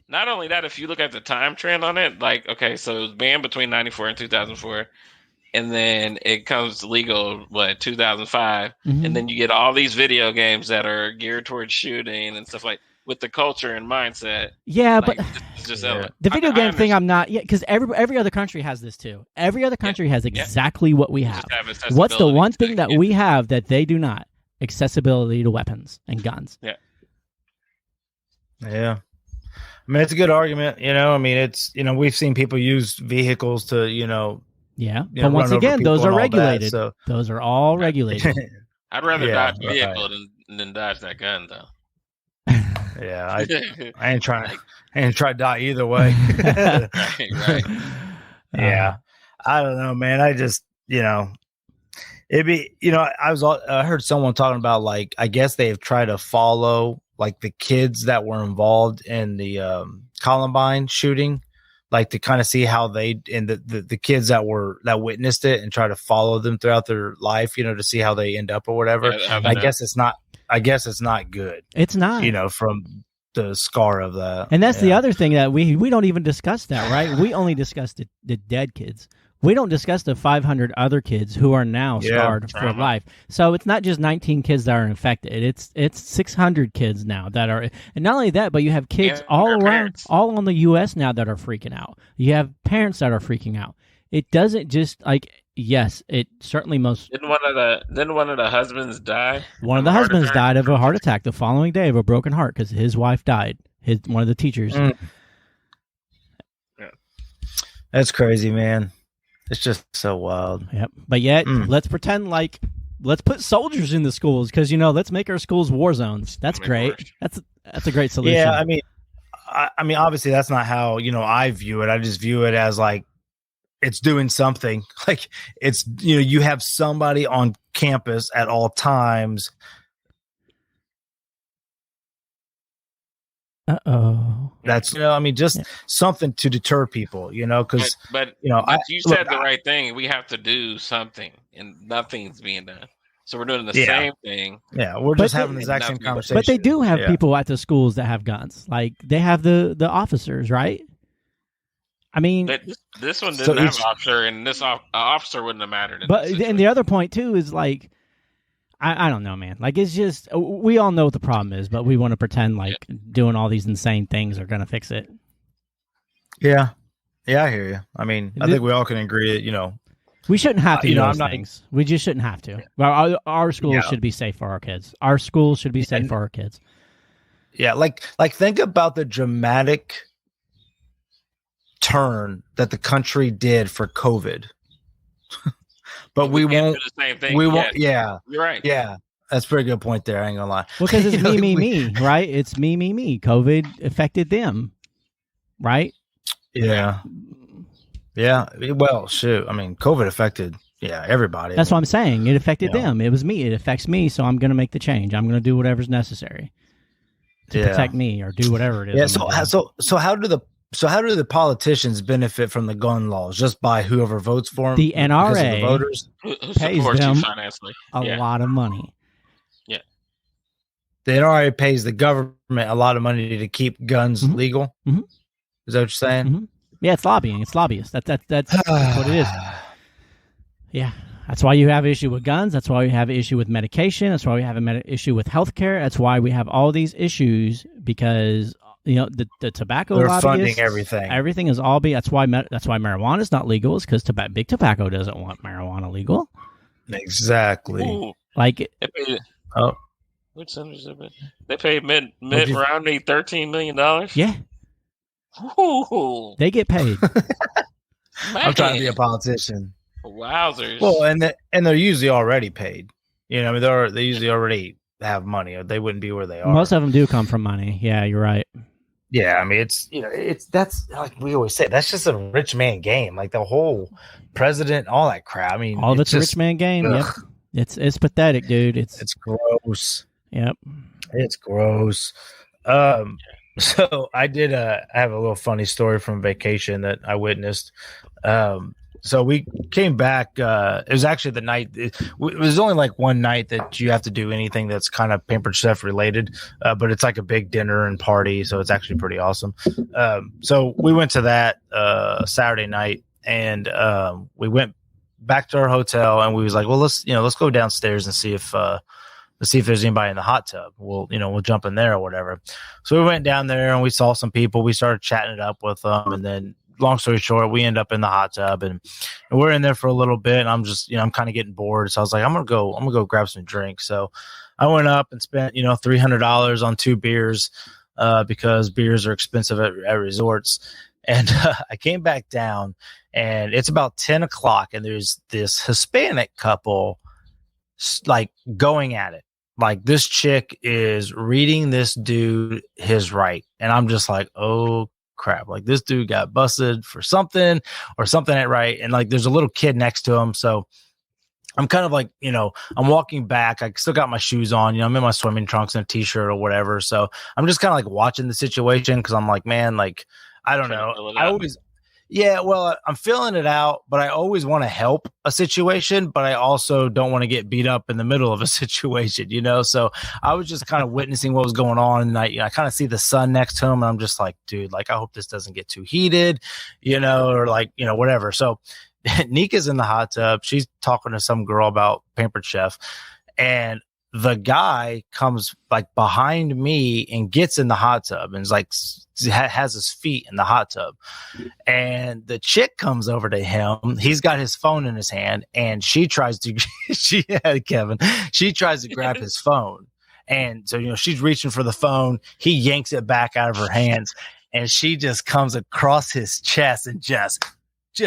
Not only that, if you look at the time trend on it, like, okay, so it was banned between 94 and 2004, and then it comes legal, 2005, Mhm. and then you get all these video games that are geared towards shooting and stuff like with the culture and mindset. Yeah, Like, but it's just Yeah. the video I game thing, understand. I'm not. Yeah, because every other country has this too. Every other country has exactly what we You have. just have What's the accessibility one to thing it. that Yeah. we have that they do not? Accessibility to weapons and guns. yeah. I mean, it's a good argument. I mean, it's we've seen people use vehicles to Yeah, you but know, once run over again, people those are and all that, regulated. so Those are all regulated. I'd rather Yeah, dodge the right. vehicle than dodge that gun, though. yeah, I ain't trying to die either way. right. Yeah, I don't know, man. I just, it'd be, I heard someone talking about, like, I guess they've tried to follow like the kids that were involved in the Columbine shooting, like to kind of see how they and the kids that witnessed it and try to follow them throughout their life, to see how they end up or whatever. Yeah, how they I know. guess it's not good, It's not. from the scar of that. And that's the Yeah. other thing that we don't even discuss that, right? We only discuss the dead kids. We don't discuss the 500 other kids who are now Yeah, scarred for trauma. life. So it's not just 19 kids that are infected. It's 600 kids now that are, and not only that, but you have kids And all their around, parents. all on the U.S. now that are freaking out. You have parents that are freaking out. It doesn't just like, yes, it certainly Didn't one of the husbands die? one of Of the a heart husbands attack? died of a heart attack the following day of a broken heart because his wife died. One of the teachers. Mm. That's crazy, man. It's just so wild. Yep. But yet, Mm. let's pretend like let's put soldiers in the schools because let's make our schools war zones. That's Make it great. worse. That's a great solution. Yeah, I mean, obviously that's not how I view it. I just view it as like it's doing something. Like it's you have somebody on campus at all times. Uh-oh. That's I mean, just Yeah. something to deter people. Because But you you look, said the right thing. We have to do something, and nothing's being done. So we're doing the Yeah. same thing. yeah, we're But just they- having the exact same But conversation. But they do have Yeah. people at the schools that have guns. Like they have the officers, right? I mean, But this one So didn't have each- an officer, and this officer wouldn't have mattered. In but this and situation. the other point too is like, I don't know, man. Like it's just we all know what the problem is, but we want to pretend like doing all these insane things are gonna fix it. Yeah, I hear you. I mean, I Th- think we all can agree that We shouldn't have to You do know, those I'm not- things. We just shouldn't have to. Well, our schools Yeah. should be safe for our kids. Our schools should be safe And- for our kids. Yeah, like think about the dramatic turn that the country did for COVID. But we won't do the same thing. We won't. Yeah, you're right. Yeah, that's a pretty good point there. I ain't gonna lie. Well, because it's me, right? It's me. COVID affected them, right? Yeah. Well, shoot. I mean, COVID affected everybody. That's what I'm saying. It affected them. It was me. It affects me, so I'm going to make the change. I'm going to do whatever's necessary to protect me or do whatever it is. Yeah. So how do the politicians benefit from the gun laws? Just by whoever votes for them? The NRA the voters who pays them financially a lot of money. Yeah. The NRA pays the government a lot of money to keep guns legal. Mm-hmm. Is that what you're saying? Mm-hmm. Yeah, it's lobbying. It's lobbyists. That's what it is. Yeah, that's why you have an issue with guns. That's why we have an issue with medication. That's why we have an issue with healthcare. That's why we have all these issues because the tobacco they're lobbyists, funding everything. Everything is all that's why marijuana is not legal. Is because big tobacco doesn't want marijuana legal. Exactly. Ooh. Like which senators have been? They paid Mitt Romney $13 million. Yeah. Ooh. They get paid. I'm trying to be a politician. Wowzers. Well, and they're usually already paid. You know, I mean, they usually already have money, or they wouldn't be where they are. Most of them do come from money. Yeah, you're right. Yeah, I mean, that's like we always say, that's just a rich man game. Like the whole president, all that crap. I mean, all of it's a rich man game. Ugh. Yep. It's pathetic, dude. It's gross. Yep. It's gross. So I have a little funny story from vacation that I witnessed. So we came back. It was actually the night. It was only like one night that you have to do anything that's kind of Pampered Chef related, but it's like a big dinner and party. So it's actually pretty awesome. So we went to that Saturday night, and we went back to our hotel, and we was like, well, let's go downstairs and see if there's anybody in the hot tub. We'll jump in there or whatever. So we went down there and we saw some people. We started chatting it up with them, and then long story short, we end up in the hot tub and we're in there for a little bit. And I'm just, I'm kind of getting bored. So I was like, I'm gonna go grab some drinks. So I went up and spent, $300 on 2 beers because beers are expensive at resorts. And I came back down, and it's about 10 o'clock, and there's this Hispanic couple like going at it. Like this chick is reading this dude his right. And I'm just like, oh crap. Like this dude got busted for something ain't right. And like, there's a little kid next to him. So I'm kind of like, I'm walking back. I still got my shoes on, I'm in my swimming trunks and a t-shirt or whatever. So I'm just kind of like watching the situation. Cause I'm like, man, like, I don't know. I'm feeling it out, but I always want to help a situation, but I also don't want to get beat up in the middle of a situation, So I was just kind of witnessing what was going on, and I kind of see the son next to him, and I'm just like, dude, like, I hope this doesn't get too heated, or like, whatever. So Nika's in the hot tub. She's talking to some girl about Pampered Chef, and the guy comes like behind me and gets in the hot tub and is like has his feet in the hot tub, and the chick comes over to him. He's got his phone in his hand, and she tries to grab his phone, and so she's reaching for the phone. He yanks it back out of her hands, and she just comes across his chest and just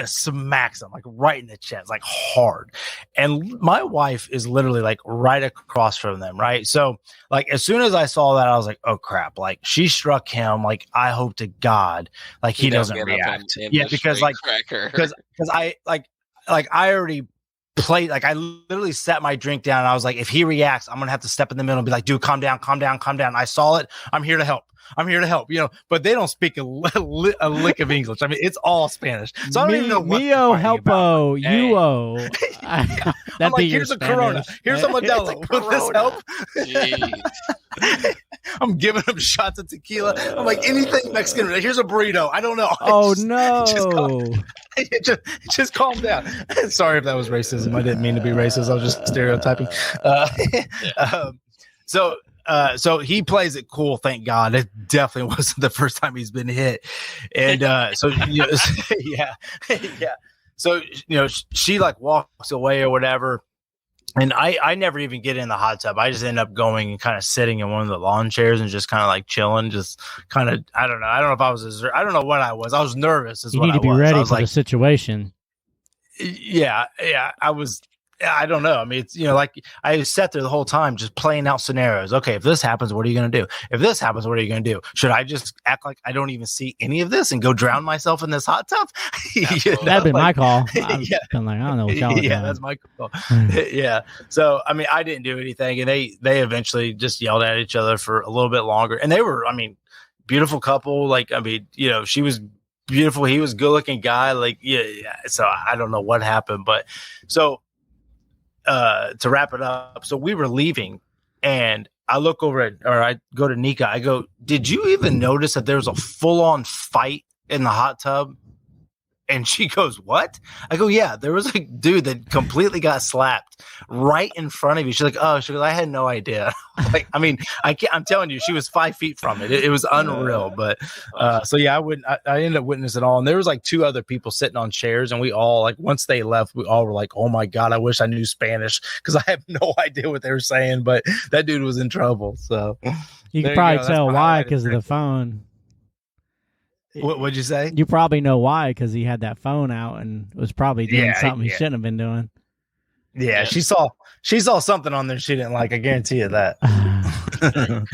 smacks him like right in the chest, like hard. And my wife is literally like right across from them, right? So like as soon as I saw that, I was like, oh crap, like she struck him. Like I hope to God like he doesn't react. Yeah, because like because I like I already played, like I literally set my drink down, and I was like, if he reacts, I'm gonna have to step in the middle and be like, dude, calm down. I saw it. I'm here to help, but they don't speak a lick of English. I mean, it's all Spanish. So I don't even know what Mio helpo, you-o. I'm like, here's a Corona. Here's a Modelo. Would this help? I'm giving them shots of tequila. I'm like, anything Mexican. Here's a burrito. I don't know. Oh, no. Just calm down. Sorry if that was racism. I didn't mean to be racist. I was just stereotyping. So he plays it cool, thank God. It definitely wasn't the first time he's been hit. And yeah. So, she like walks away or whatever. And I never even get in the hot tub. I just end up going and kind of sitting in one of the lawn chairs and just kind of like chilling, just kind of, I don't know. I don't know if I was, I don't know what I was. I was nervous. You need to be ready for the situation. Yeah. I was. I don't know. I mean, it's, like I sat there the whole time just playing out scenarios. Okay, if this happens, what are you going to do? If this happens, what are you going to do? Should I just act like I don't even see any of this and go drown myself in this hot tub? That'd be my call. I've been like, I don't know what y'all are doing. That's my call. Yeah. So, I mean, I didn't do anything, and they eventually just yelled at each other for a little bit longer. And they were, I mean, beautiful couple. Like, I mean, she was beautiful. He was a good looking guy. Like, yeah. So I don't know what happened, but so. To wrap it up, so we were leaving, and I look over I go to Nika. I go, did you even notice that there was a full-on fight in the hot tub? And she goes, what? I go, yeah, there was a dude that completely got slapped right in front of you. She's like, oh, she goes, I had no idea. Like, I mean, I'm telling you, she was 5 feet from it. It was unreal. But so yeah, I ended up witnessing it all. And there was like 2 other people sitting on chairs, and we all, like, once they left, we all were like, oh my God, I wish I knew Spanish, because I have no idea what they were saying, but that dude was in trouble. So you can probably tell why, because of the phone. What'd you say? You probably know why, because he had that phone out and was probably doing something he shouldn't have been doing. Yeah, she saw something on there she didn't like. I guarantee you that. So,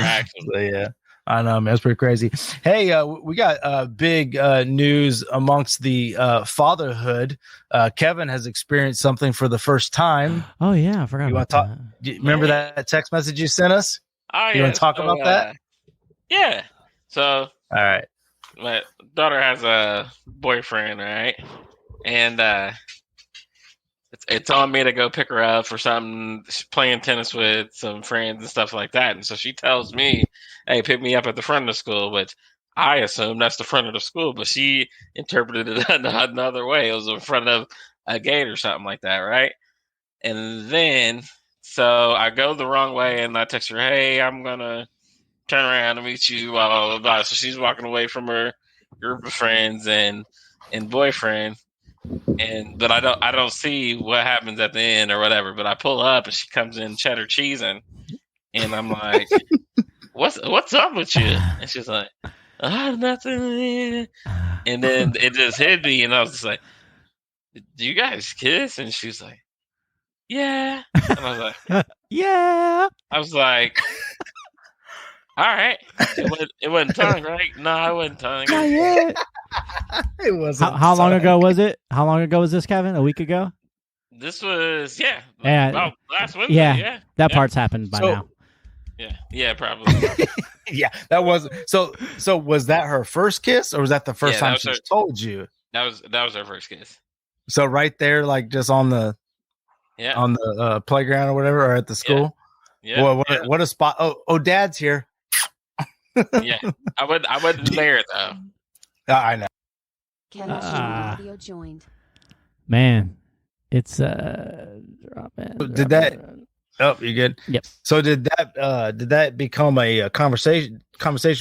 yeah, I know, man. It's pretty crazy. Hey, we got big news amongst the fatherhood. Kevin has experienced something for the first time. Oh yeah, I forgot about that. Remember that text message you sent us? Oh, you want to talk about that? Yeah. So, all right. My daughter has a boyfriend, right? And it's on me to go pick her up for something. She's playing tennis with some friends and stuff like that. And so she tells me, hey, pick me up at the front of the school, which I assume that's the front of the school, but she interpreted it another way. It was in front of a gate or something like that, right? And then, so I go the wrong way, and I text her, hey, I'm going to turn around and meet you, blah, blah, blah, blah. So she's walking away from her group of friends and boyfriend, but I don't see what happens at the end or whatever. But I pull up and she comes in cheddar cheesing, and I'm like, what's up with you? And she's like, nothing. And then it just hit me, and I was just like, do you guys kiss? And she's like, yeah. And I was like, yeah. I was like, all right. It wasn't tongue, right? No, I wasn't tongue. Not yet. It wasn't. How long ago was it? How long ago was this, Kevin? A week ago? This was, about last Wednesday. Yeah. That part's happened by now. Yeah, probably. Yeah, that was so was that her first kiss, or was that the first time she told you? That was her first kiss. So right there, like just on the playground or whatever, or at the school. Yeah. Boy, what a spot. Oh, Dad's here. Yeah, I wasn't there though. I know. Kevin audio joined. Man, it's Did that? Oh, you good? Yep. So did that become a conversation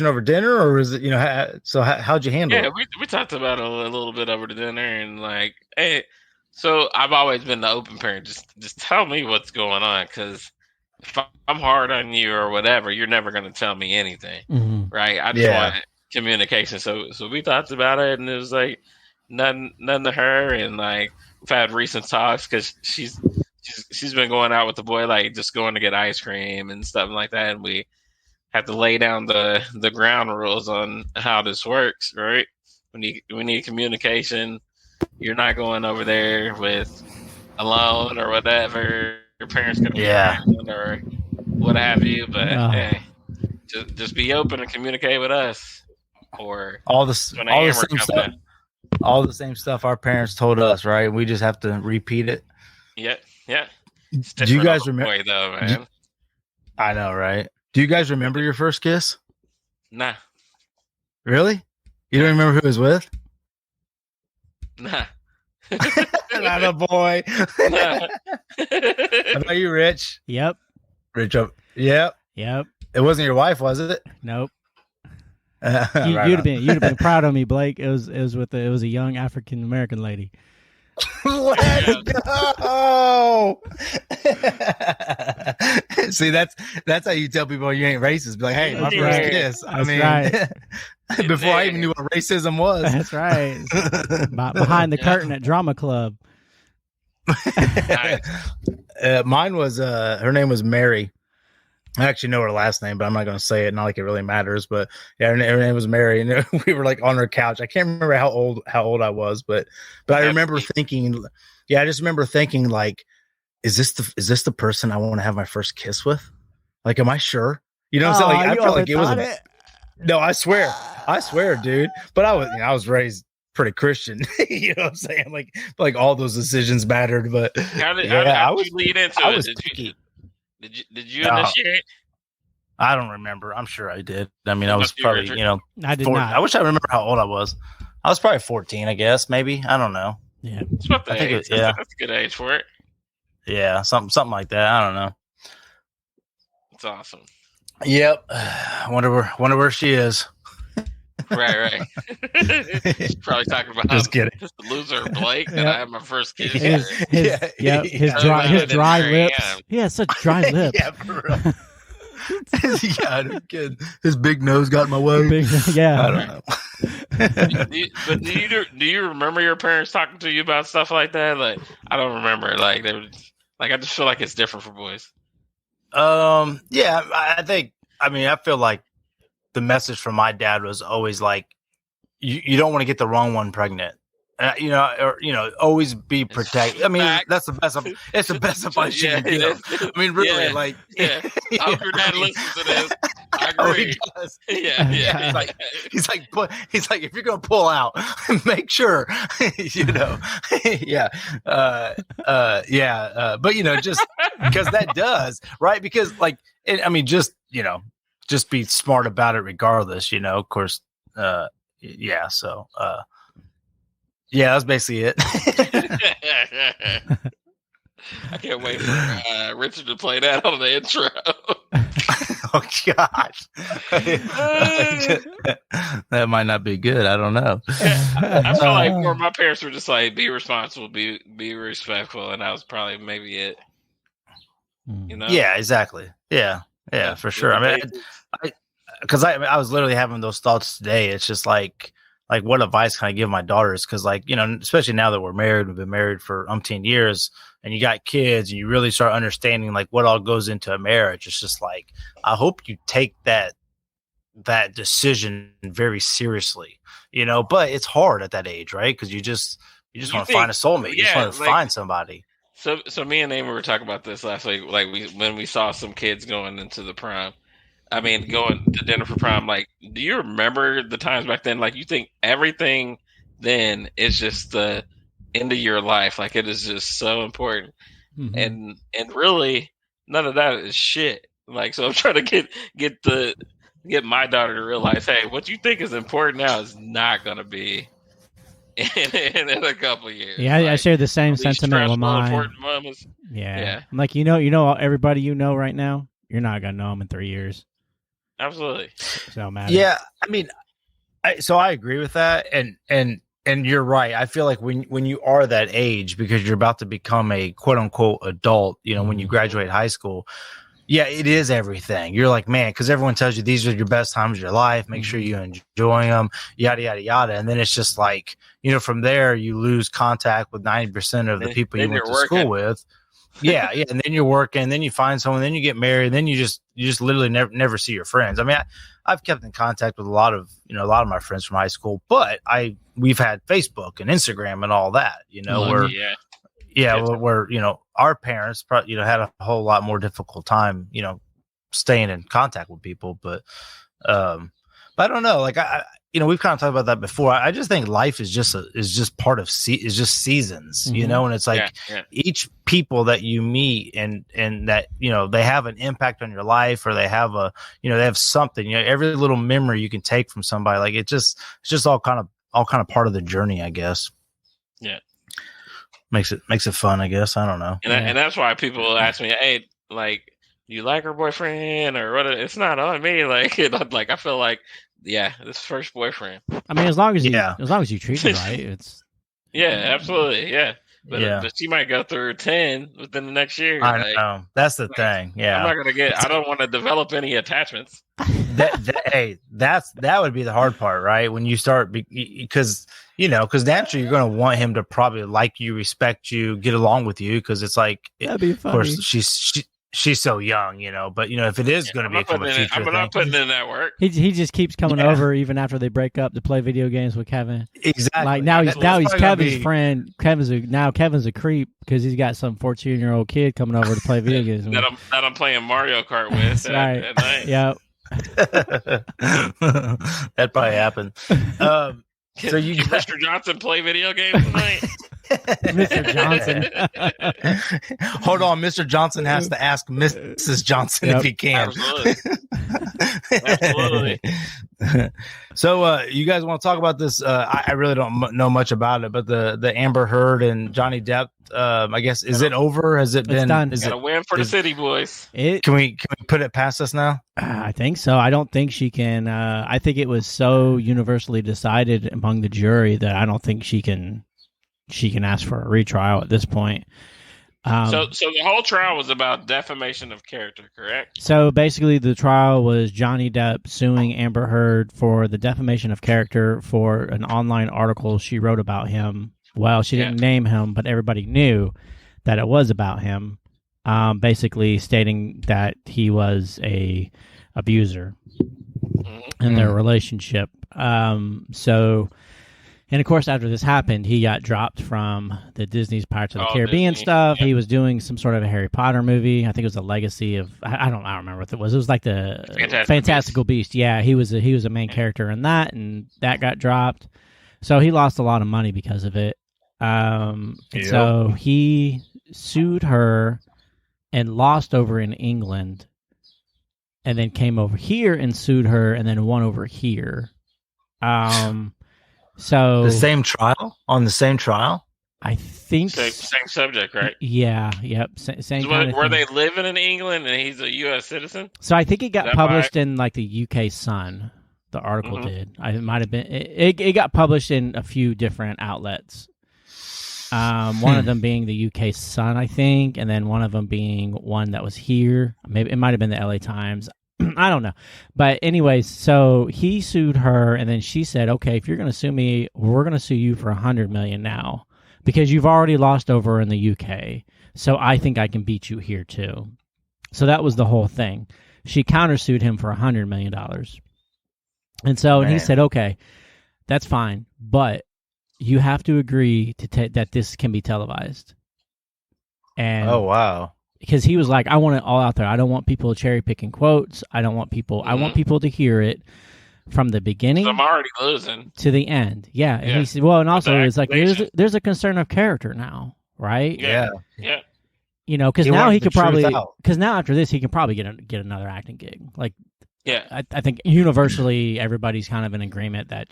over dinner, or is it how'd you handle it? Yeah, we talked about it a little bit over the dinner, and like, hey, so I've always been the open parent. Just tell me what's going on, because if I'm hard on you or whatever, you're never going to tell me anything, right? I just want communication. So we talked about it, and it was like nothing to her, and like we've had recent talks because she's been going out with the boy, like just going to get ice cream and stuff like that, and we have to lay down the ground rules on how this works, right? We need communication. You're not going over there with alone or whatever. Your parents can be around or what have you, but hey, just be open and communicate with us. Or all the same stuff our parents told us, right? We just have to repeat it. Yeah. Do you guys remember? Though, man. I know, right? Do you guys remember your first kiss? Nah. Really? You don't remember who it was with? Nah. Not a boy. Nah. How about you, Rich? Yep. Rich. Yep. It wasn't your wife, was it? Nope. You'd have been proud of me, Blake. It was a young African American lady. Let's go. See, that's how you tell people you ain't racist. Be like, hey, my first kiss. I mean, right. Before I even knew what racism was. That's right. Behind the curtain at Drama Club. Mine was her name was Mary. I actually know her last name, but I'm not going to say it. Not like it really matters. But yeah, her name was Mary, and we were like on her couch. I can't remember how old I was, but I remember thinking, yeah, I just remember thinking like, is this the person I want to have my first kiss with? Like, am I sure? You know what I'm saying? Like, I felt like it was. No, I swear, dude. But I was raised pretty Christian. You know what I'm saying? Like all those decisions mattered. But how did you lead into it? Did you initiate? I don't remember. I'm sure I did. I mean, I was probably, I did not. I wish I remember how old I was. I was probably 14, I guess, maybe. I don't know. Yeah. It's about the age. That's a good age for it. Yeah, something like that. I don't know. It's awesome. Yep. Wonder where she is. Right. She's probably talking about just kidding. The loser Blake that I had my first kiss. His dry lips. He has such dry lips. Yeah, for real. Yeah, kid. His big nose got in my way. Yeah. I don't know. Do you remember your parents talking to you about stuff like that? Like, I don't remember. Like, they were I just feel like it's different for boys. Yeah, I feel like the message from my dad was always like, you don't want to get the wrong one pregnant. Always be protected. I mean, that's the best. It's the best advice you can give. I mean, really, like. Yeah. I hope your dad listens to this. I agree. Oh, he does. Yeah. He's like, if you're gonna pull out, make sure, yeah, but just because that does, right? Because just be smart about it regardless. Of course, yeah. So. Yeah, that's basically it. I can't wait for Richard to play that on the intro. Oh gosh, that might not be good. I don't know. I feel like more my parents were just like, be responsible, be respectful, and that was probably maybe it. Yeah, exactly. Yeah, for sure. I mean, because I was literally having those thoughts today. It's just like what advice can I give my daughters? Because especially now that we're married, we've been married for umpteen years, and you got kids, and you really start understanding like what all goes into a marriage. It's just like, I hope you take that decision very seriously, but it's hard at that age, right? Because you just want to find a soulmate. You just want to find somebody. So me and Amy were talking about this last week, when we saw some kids going into the prom. I mean, going to dinner for prom, do you remember the times back then? Like, you think everything then is just the end of your life. Like, it is just so important. Mm-hmm. And really, none of that is shit. Like, so I'm trying to get my daughter to realize, hey, what you think is important now is not going to be in a couple of years. Yeah, I share the same sentiment with mine. Important moments. Yeah. I'm like, everybody right now, you're not going to know them in 3 years. Absolutely. So matter. Yeah, I mean, I agree with that, and you're right. I feel like when you are that age, because you're about to become a quote unquote adult, when you graduate high school, yeah, it is everything. You're like, man, because everyone tells you these are your best times of your life. Make sure you enjoy them, yada yada yada, and then it's just like, from there you lose contact with 90% of the people you went to school with. Yeah, and then you're working, then you find someone, then you get married, then you just literally never see your friends. I mean, I've kept in contact with a lot of my friends from high school, but we've had Facebook and Instagram and all that, where our parents probably had a whole lot more difficult time, staying in contact with people, but I don't know, like we've kind of talked about that before. I just think life is just part of seasons, and it's like each people that you meet and that, they have an impact on your life, or they have they have something, every little memory you can take from somebody, like it's just all kind of part of the journey, I guess. Yeah. Makes it fun, I guess. I don't know. And that's why people ask me, hey, like, you like her boyfriend or what? It's not on me. Like, I feel like, yeah, this first boyfriend. I mean, as long as you treat it right, it's. Yeah, absolutely. Yeah. but she might go through 10 within the next year. I know. That's the thing. Yeah. I'm not gonna I don't want to develop any attachments. That would be the hard part, right? When you start, because naturally you're going to want him to probably like you, respect you, get along with you, because it's like, that'd be funny. Of course, she's so young, but if it is going to become a future I'm not putting in that work. He just keeps coming over even after they break up to play video games with Kevin. Exactly. Like now he's Kevin's friend. Kevin's a creep because he's got some 14-year-old kid coming over to play video games that I'm playing Mario Kart with at night. Yep. That probably happened. So you Mr. Johnson play video games tonight? Mr. Johnson. Hold on, Mr. Johnson has to ask Mrs. Johnson if he can. Absolutely. So you guys want to talk about this? I really don't know much about it, but the Amber Heard and Johnny Depp, I guess, is it over? Has it been done? Got a win for the city boys. Can we put it past us now? I think so. I don't think she can. I think it was so universally decided among the jury that I don't think she can ask for a retrial at this point. So the whole trial was about defamation of character, correct? So basically, the trial was Johnny Depp suing Amber Heard for the defamation of character for an online article she wrote about him. Well, she didn't name him, but everybody knew that it was about him. Basically stating that he was a abuser in their relationship. And of course, after this happened, he got dropped from the Disney's Pirates of the Caribbean Disney stuff. He was doing some sort of a Harry Potter movie. I think it was a legacy of I don't remember what it was. It was like the Fantastical Beast. Yeah, he was a main character in that, and that got dropped. So he lost a lot of money because of it. So he sued her and lost over in England, and then came over here and sued her, and then won over here. So the same trial on the same trial. I think same subject, right? Yeah, yep. Same. Were they living in England and he's a U.S. citizen? So I think it got published in like the UK Sun. The article did. It might have been. It got published in a few different outlets. One of them being the UK Sun, I think, and then one of them being one that was here. Maybe it might have been the LA Times. I don't know. But anyways, so he sued her, and then she said, okay, if you're going to sue me, we're going to sue you for $100 million now because you've already lost over in the UK. So I think I can beat you here too. So that was the whole thing. She countersued him for $100 million. And so and he said, okay, that's fine, but you have to agree to that this can be televised. And oh, wow. Because he was like, I want it all out there. I don't want people cherry picking quotes. I don't want people. I want people to hear it from the beginning. I'm already losing to the end. Yeah, and he said, well, and also it's like there's a concern of character now, right? Yeah. Because now he could probably now after this he can probably get another acting gig. Like, I think universally everybody's kind of in agreement that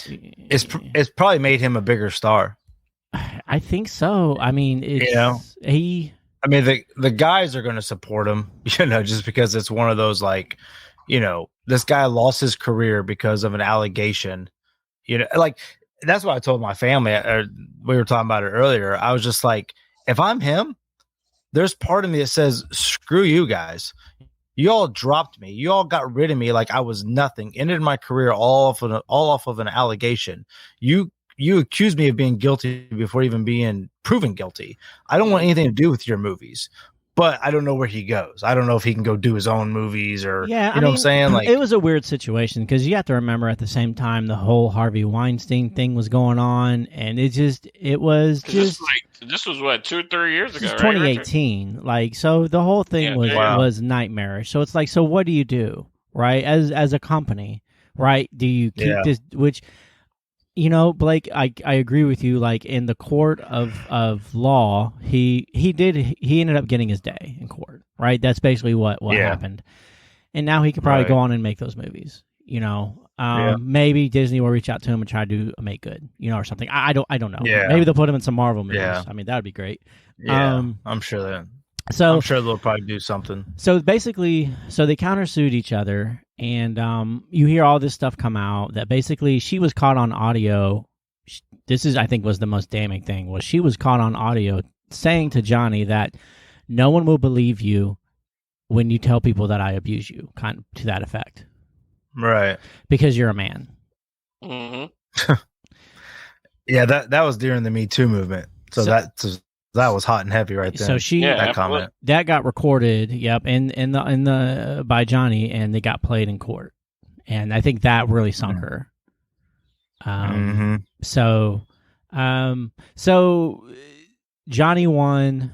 it's probably made him a bigger star. I think so. I mean, the guys are going to support him, just because it's one of those, like, this guy lost his career because of an allegation, like that's what I told my family. We were talking about it earlier. I was just like, if I'm him, there's part of me that says, screw you guys. You all dropped me. You all got rid of me like I was nothing. Ended my career all off of an allegation. You accused me of being guilty before even being proven guilty. I don't want anything to do with your movies, but I don't know where he goes. I don't know if he can go do his own movies or, you know what I'm saying? Like, it was a weird situation because you have to remember at the same time the whole Harvey Weinstein thing was going on, and this was what, 2 or 3 years ago, 2018. Right? Like, so the whole thing was nightmarish. So it's like, so what do you do, right? As a company, right? Do you keep this, which, Blake, I agree with you. Like, in the court of law, he ended up getting his day in court, right? That's basically what happened. And now he could probably go on and make those movies, Maybe Disney will reach out to him and try to make good, or something. I don't know. Yeah. Maybe they'll put him in some Marvel movies. Yeah. I mean, that would be great. Yeah, I'm sure that. So I'm sure they'll probably do something. So basically, they countersued each other, and you hear all this stuff come out that basically she was caught on audio this is, I think, was the most damning thing, was she was caught on audio saying to Johnny that no one will believe you when you tell people that I abuse you, kind of to that effect. Right. Because you're a man. Mm-hmm. Yeah, that was during the Me Too movement. So that was hot and heavy right there. So that comment that got recorded, in the by Johnny, and they got played in court. And I think that really sunk her. So Johnny won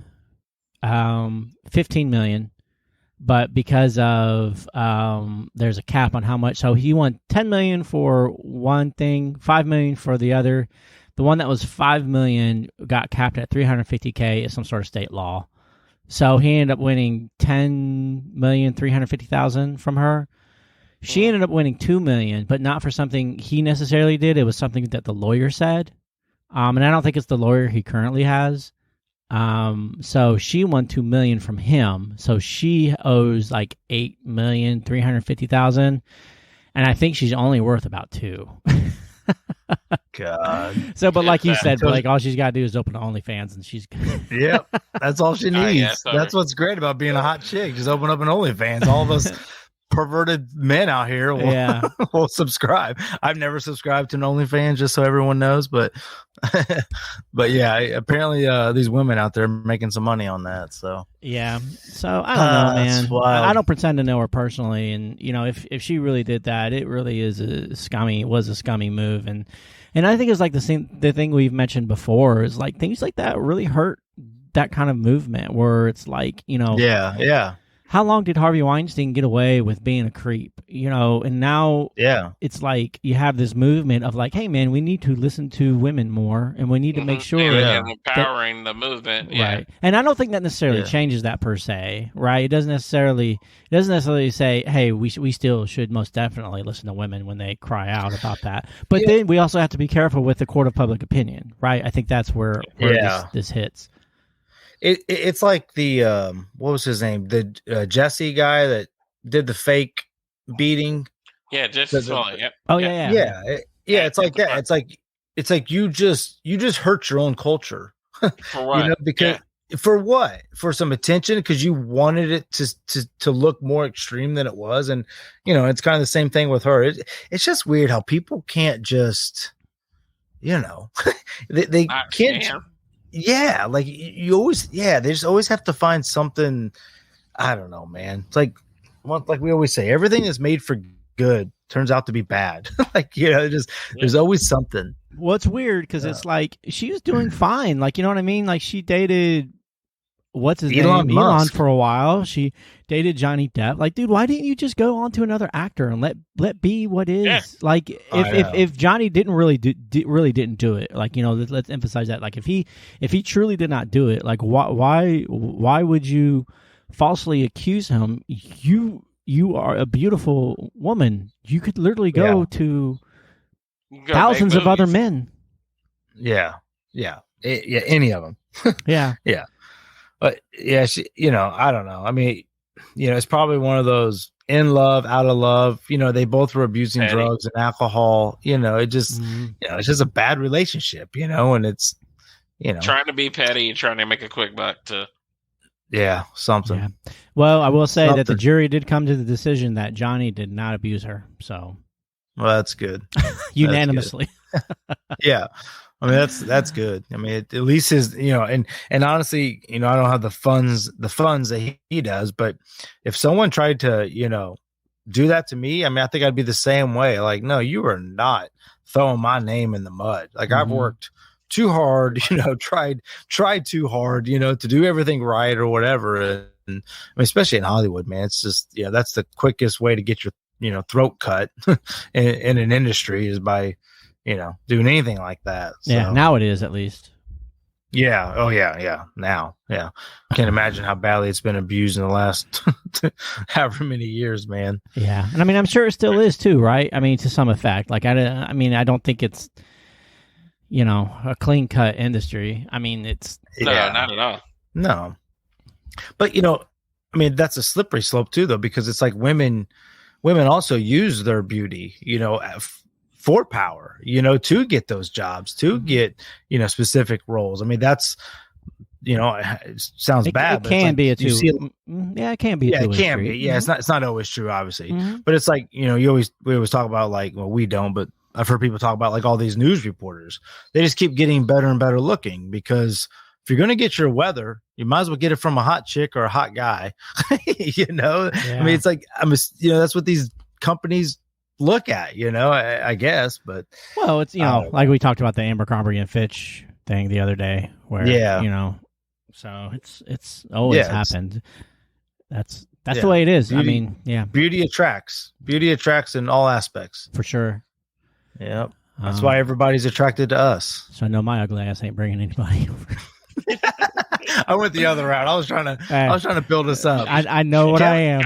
$15 million, but because of there's a cap on how much, so he won $10 million for one thing, $5 million for the other. The one that was $5 million got capped at $350K as some sort of state law. So he ended up winning $10,350,000 from her. She ended up winning $2 million, but not for something he necessarily did. It was something that the lawyer said, and I don't think it's the lawyer he currently has. So she won $2 million from him. So she owes like $8,350,000, and I think she's only worth about $2 million. God. So, but like you said, Blake, all she's got to do is open OnlyFans, and she's yep. That's all she needs. That's what's great about being a hot chick. Just open up an OnlyFans. All of us perverted men out here will subscribe. I've never subscribed to an OnlyFans, just so everyone knows, but yeah, apparently these women out there are making some money on that. So yeah, so I don't know, man. I don't pretend to know her personally, and if she really did that, it really is a scummy move, and I think it's like the thing we've mentioned before is like things like that really hurt that kind of movement where it's like yeah. How long did Harvey Weinstein get away with being a creep? And now it's like you have this movement of like, hey, man, we need to listen to women more, and we need to make sure and empowering the movement. Yeah. Right. And I don't think that necessarily changes that per se, right? It doesn't necessarily say, hey, we still should most definitely listen to women when they cry out about that. But then we also have to be careful with the court of public opinion, right? I think that's where this hits. It's like the what was his name? The Jesse guy that did the fake beating. Yeah, Jesse Smollett. Yep. Oh yeah. It's like that. It's like you just hurt your own culture. For what? Because for what? For some attention, because you wanted it to look more extreme than it was, and it's kind of the same thing with her. It's just weird how people can't just they can't. Yeah, like you always, they just always have to find something. I don't know, man. It's like we always say, everything that's made for good turns out to be bad. There's always something. Well, it's weird because it's like she was doing fine. Like, you know what I mean? Like she dated what's his name? Elon for a while. She dated Johnny Depp. Like, dude, why didn't you just go on to another actor and let be what is? Yeah. Like, if Johnny didn't really didn't do it, like, let's emphasize that. Like, if he truly did not do it, like, why would you falsely accuse him? You are a beautiful woman. You could literally go to thousands of other men. Yeah. Any of them. Yeah. But yeah, I don't know. I mean, it's probably one of those in love, out of love. They both were abusing drugs and alcohol. It just, it's just a bad relationship. And it's, trying to be petty, trying to make a quick buck to. Yeah, something. Yeah. Well, I will say that the jury did come to the decision that Johnny did not abuse her. So, well, that's good. Unanimously. That's good. Yeah. I mean, that's good. I mean, at least his, and honestly, I don't have the funds that he does, but if someone tried to, do that to me, I mean, I think I'd be the same way. Like, no, you are not throwing my name in the mud. Like, I've worked too hard, tried too hard, to do everything right or whatever. And I mean, especially in Hollywood, man, it's just, that's the quickest way to get your, throat cut in an industry is by, doing anything like that. So. Yeah, now it is at least. Yeah. Oh, yeah. Now, yeah. Can't imagine how badly it's been abused in the last however many years, man. Yeah, and I mean, I'm sure it still is too, right? I mean, to some effect. Like, I mean, I don't think it's, a clean cut industry. I mean, it's no, not at all. No, but I mean, that's a slippery slope too, though, because it's like women also use their beauty, for power, to get those jobs, to get, specific roles. I mean, that's, it sounds bad. It can be a two. Yeah, it can be. Yeah, it can be. Yeah, it's not always true, obviously, but it's like, we always talk about like, well, we don't, but I've heard people talk about like all these news reporters. They just keep getting better and better looking, because if you're going to get your weather, you might as well get it from a hot chick or a hot guy. Yeah. I mean, it's like, that's what these companies look at, I guess, but well, it's, like we talked about the Abercrombie and Fitch thing the other day where, so it's always happened. That's the way it is. Beauty, I mean, yeah. Beauty attracts in all aspects. For sure. Yep. That's why everybody's attracted to us. So I know my ugly ass ain't bringing anybody over. I went the other route. I was trying to build us up. I know what I am.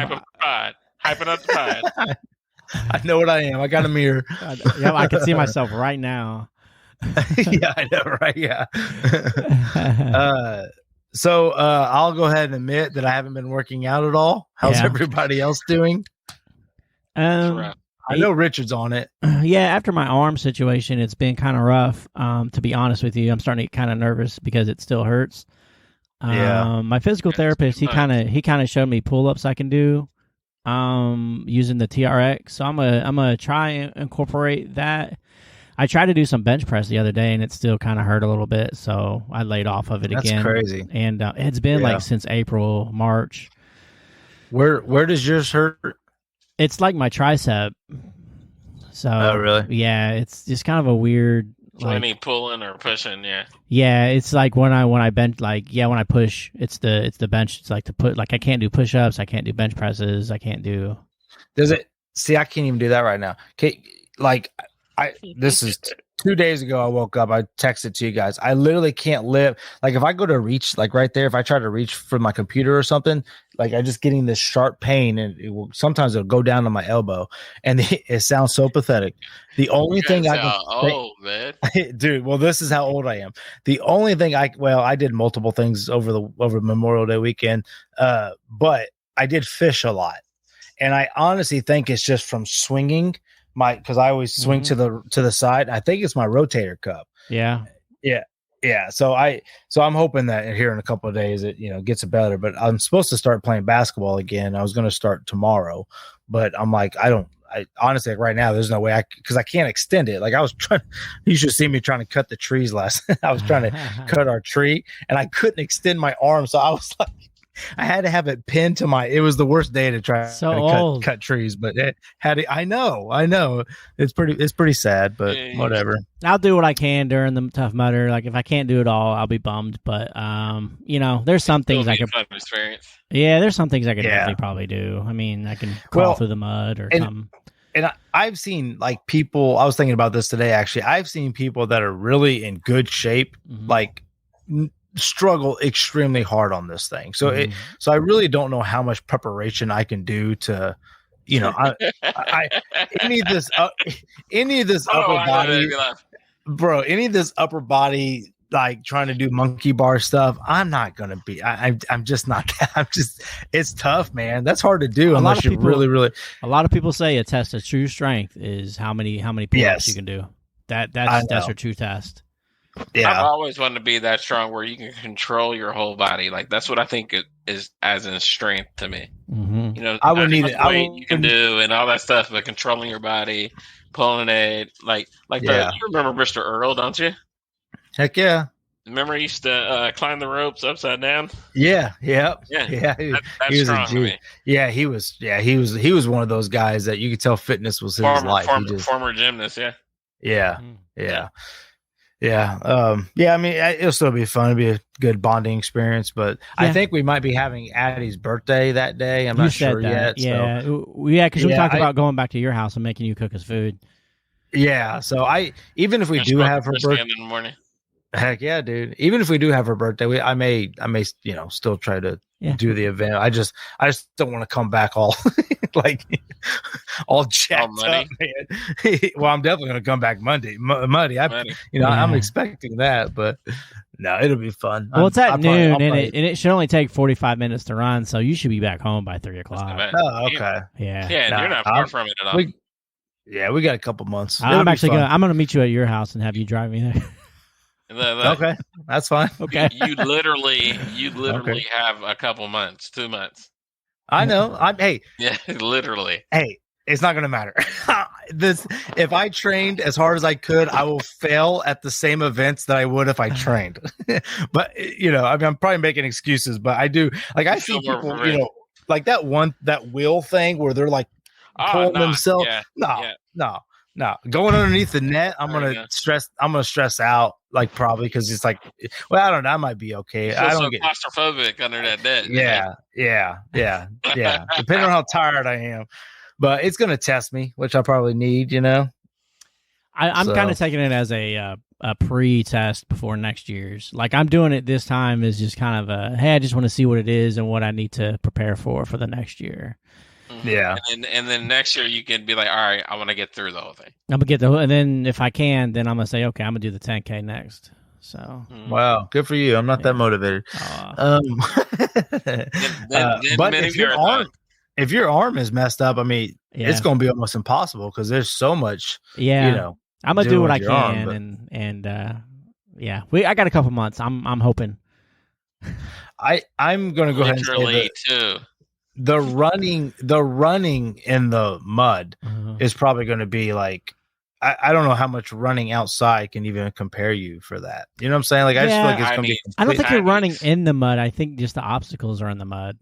Hyping up the pride. I know what I am. I got a mirror. Yeah, I can see myself right now. Yeah, I know, right? Yeah. So I'll go ahead and admit that I haven't been working out at all. How's everybody else doing? I know Richard's on it. Yeah, after my arm situation, it's been kind of rough. To be honest with you, I'm starting to get kind of nervous because it still hurts. My physical therapist, he kind of showed me pull-ups I can do using the TRX. So I'm gonna try and incorporate that. I tried to do some bench press the other day, and it still kind of hurt a little bit, so I laid off of it again. That's crazy. And it's been like since April, March. Where does yours hurt? It's like my tricep. So, oh, really? Yeah, it's just kind of a weird. So any pulling or pushing, Yeah, it's like when I bench, when I push, it's the bench. It's like to put, like I can't do push-ups, I can't do bench presses, I can't do. Does it? See, I can't even do that right now. Okay, this is 2 days ago. I woke up. I texted to you guys. I literally can't lift. Like if I go to reach, like right there, if I try to reach for my computer or something, like I'm just getting this sharp pain, and sometimes it'll go down to my elbow, and it sounds so pathetic. The only thing I can, man, dude. Well, this is how old I am. The only thing I did multiple things over Memorial Day weekend, but I did fish a lot, and I honestly think it's just from swinging. Because I always swing to the side. I think it's my rotator cuff. Yeah. So I'm hoping that here in a couple of days it gets better. But I'm supposed to start playing basketball again. I was going to start tomorrow, but I'm like I honestly right now there's no way because I can't extend it. Like I was trying. You should see me trying to cut the trees last. I was trying to cut our tree and I couldn't extend my arm, so I was like. I had to have it pinned to it was the worst day to try to cut trees, but it had I know. It's pretty sad, but whatever. I'll do what I can during the Tough Mudder. Like if I can't do it all, I'll be bummed. But there's some things I can. Yeah, there's some things I could definitely probably do. I mean, I can crawl through the mud or something. And I've seen like people. I was thinking about this today. Actually, I've seen people that are really in good shape, like. Struggle extremely hard on this thing, so I really don't know how much preparation I can do to, any of this upper body, bro, any of this upper body like trying to do monkey bar stuff. I'm not gonna be. I'm just not. It's tough, man. That's hard to do unless you're really. A lot of people say a test of true strength is how many pull-ups you can do. That's your true test. Yeah. I've always wanted to be that strong where you can control your whole body. Like that's what I think it is as in strength to me. Mm-hmm. I would need it. You can do and all that stuff, but controlling your body, pulling it, you remember Mr. Earl, don't you? Heck yeah. Remember he used to climb the ropes upside down? Yeah. He was strong to me. Yeah, he was one of those guys that you could tell fitness was his life. Former gymnast, Yeah. I mean, it'll still be fun. It'll be a good bonding experience. But I think we might be having Addie's birthday that day. I'm not sure yet. Yeah, because we talked about going back to your house and making you cook us food. Yeah, so even if we do have her birthday in the morning. Heck yeah, dude! Even if we do have her birthday, I may still try to do the event. I just don't want to come back all all jacked up, man. Well, I'm definitely going to come back muddy. I'm expecting that, but no, it'll be fun. Well, it's at noon, and it should only take 45 minutes to run, so you should be back home by 3:00. Oh, okay. Yeah. Yeah, you're not far from it at all. Yeah, we got a couple months. I'm gonna meet you at your house and have you drive me there. Okay, that's fine. Okay. You literally have a couple months, 2 months. I know. Yeah, literally. Hey, it's not gonna matter. If I trained as hard as I could, I will fail at the same events that I would if I trained. But I'm probably making excuses, but I do. Like I see people, like that wheel thing where they're like pulling themselves. Yeah, No. Going underneath the net, I'm gonna stress out. Like probably because it's like, well, I don't know. I might be okay. I don't get claustrophobic under that net. Yeah. Depending on how tired I am, but it's gonna test me, which I probably need. I'm kind of taking it as a pre-test before next year's. Like I'm doing it this time is just kind of hey, I just want to see what it is and what I need to prepare for the next year. Yeah, and then next year you can be like, all right, I want to get through the whole thing. I'm gonna and then if I can, then I'm gonna say, okay, I'm gonna do the 10K next. So wow, good for you. I'm not that motivated. But if your arm is messed up, I mean, it's gonna be almost impossible because there's so much. Yeah, I'm gonna do what I can, I got a couple months. I'm hoping. I'm gonna go ahead and say too. The running in the mud is probably going to be like, I don't know how much running outside can even compare you for that. You know what I'm saying? Like, I just feel like it's going to be. I don't think you're running in the mud. I think just the obstacles are in the mud.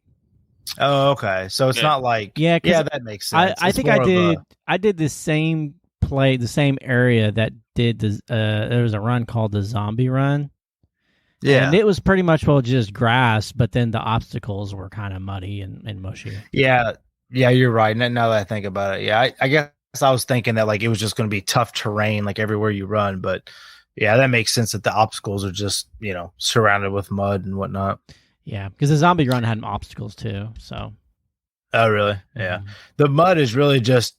Oh, okay. So it's not like, that makes sense. I think I did the same area that did there was a run called the Zombie Run. Yeah, and it was pretty much just grass, but then the obstacles were kind of muddy and mushy. Yeah, you're right. Now that I think about it, I guess I was thinking that like it was just going to be tough terrain like everywhere you run, but yeah, that makes sense that the obstacles are just surrounded with mud and whatnot. Yeah, because the Zombie Run had obstacles too. So. Oh really? Yeah, the mud is really just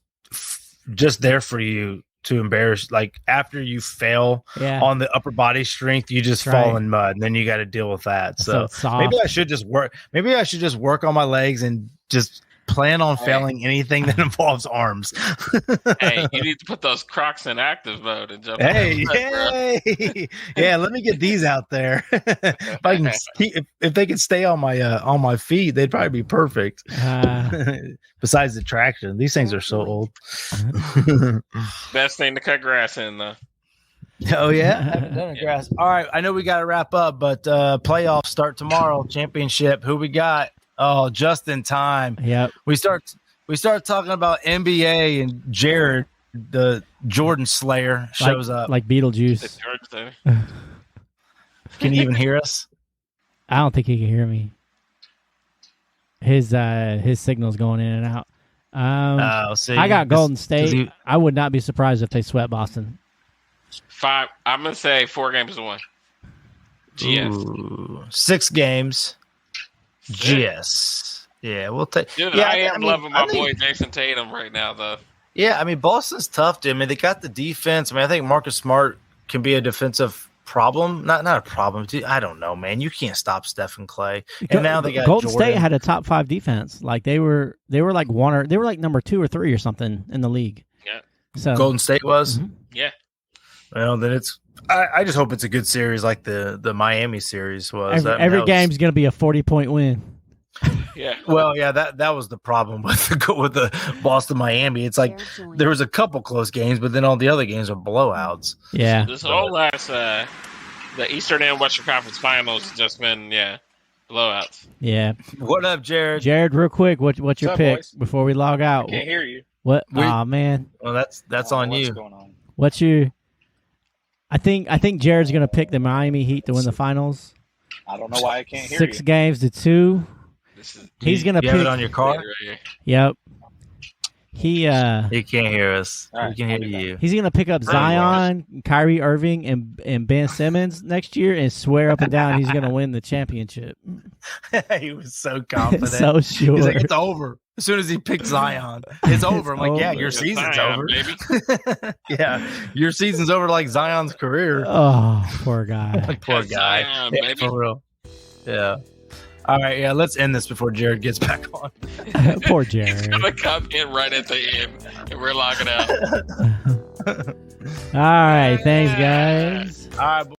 there for you to embarrass, like after you fail on the upper body strength, you just fall in mud, and then you got to deal with that. So maybe I should just work on my legs and just plan on failing anything that involves arms. Hey, you need to put those Crocs in active mode and jump. Hey, let me get these out there. If they can stay on my feet, they'd probably be perfect. Besides the traction, these things are so old. Best thing to cut grass in, though. Oh yeah, haven't done it grass. All right, I know we got to wrap up, but playoffs start tomorrow. Championship. Who we got? Oh, just in time. Yep. We start talking about NBA and Jared, the Jordan Slayer, shows up like Beetlejuice. Can he even hear us? I don't think he can hear me. His signal's going in and out. I got Golden State. I would not be surprised if they swept Boston. 5. I'm gonna say 4 games to 1. GS. Ooh, 6 games. GS. Yeah, we'll take. Dude, yeah, I am loving my boy Jason Tatum right now, though. Yeah, I mean Boston's tough, dude. I mean they got the defense. I mean I think Marcus Smart can be a defensive problem. Not a problem. Dude, I don't know, man. You can't stop Steph and Clay. And now they got Golden Jordan. State had a top 5 defense. Like they were like they were like number 2 or 3 or something in the league. Yeah. So Golden State was. Mm-hmm. Yeah. Well, then it's. I just hope it's a good series like the Miami series was. Every game's going to be a 40-point win. Yeah. Well, yeah, that was the problem with the Boston Miami. It's like there was a couple close games, but then all the other games are blowouts. Yeah. This whole last the Eastern and Western Conference Finals just been blowouts. Yeah. What up, Jared? Jared, real quick, what's your pick boys? before we log out? I can't hear you. What? Oh man. Well, that's on you. What's going on? What's your? I think Jared's gonna pick the Miami Heat to win the finals. I don't know why I can't hear 6 you. games to 2. He's gonna pick it on your car. Yep. He can't hear us. Right, we can hear you. He's gonna pick up Zion, Kyrie Irving, and Ben Simmons next year, and swear up and down he's gonna win the championship. He was so confident, so sure. He's like, it's over. As soon as he picked Zion, it's over. I'm like, over. yeah, your season's Zion, over, baby. Yeah, your season's over like Zion's career. Oh, poor guy. Poor guy. Zion, Yeah, baby. for real. Yeah. All right, yeah, let's end this before Jared gets back on. Poor He's Jared. gonna come in right at the end, and we're logging out. All right, thanks, guys. All right.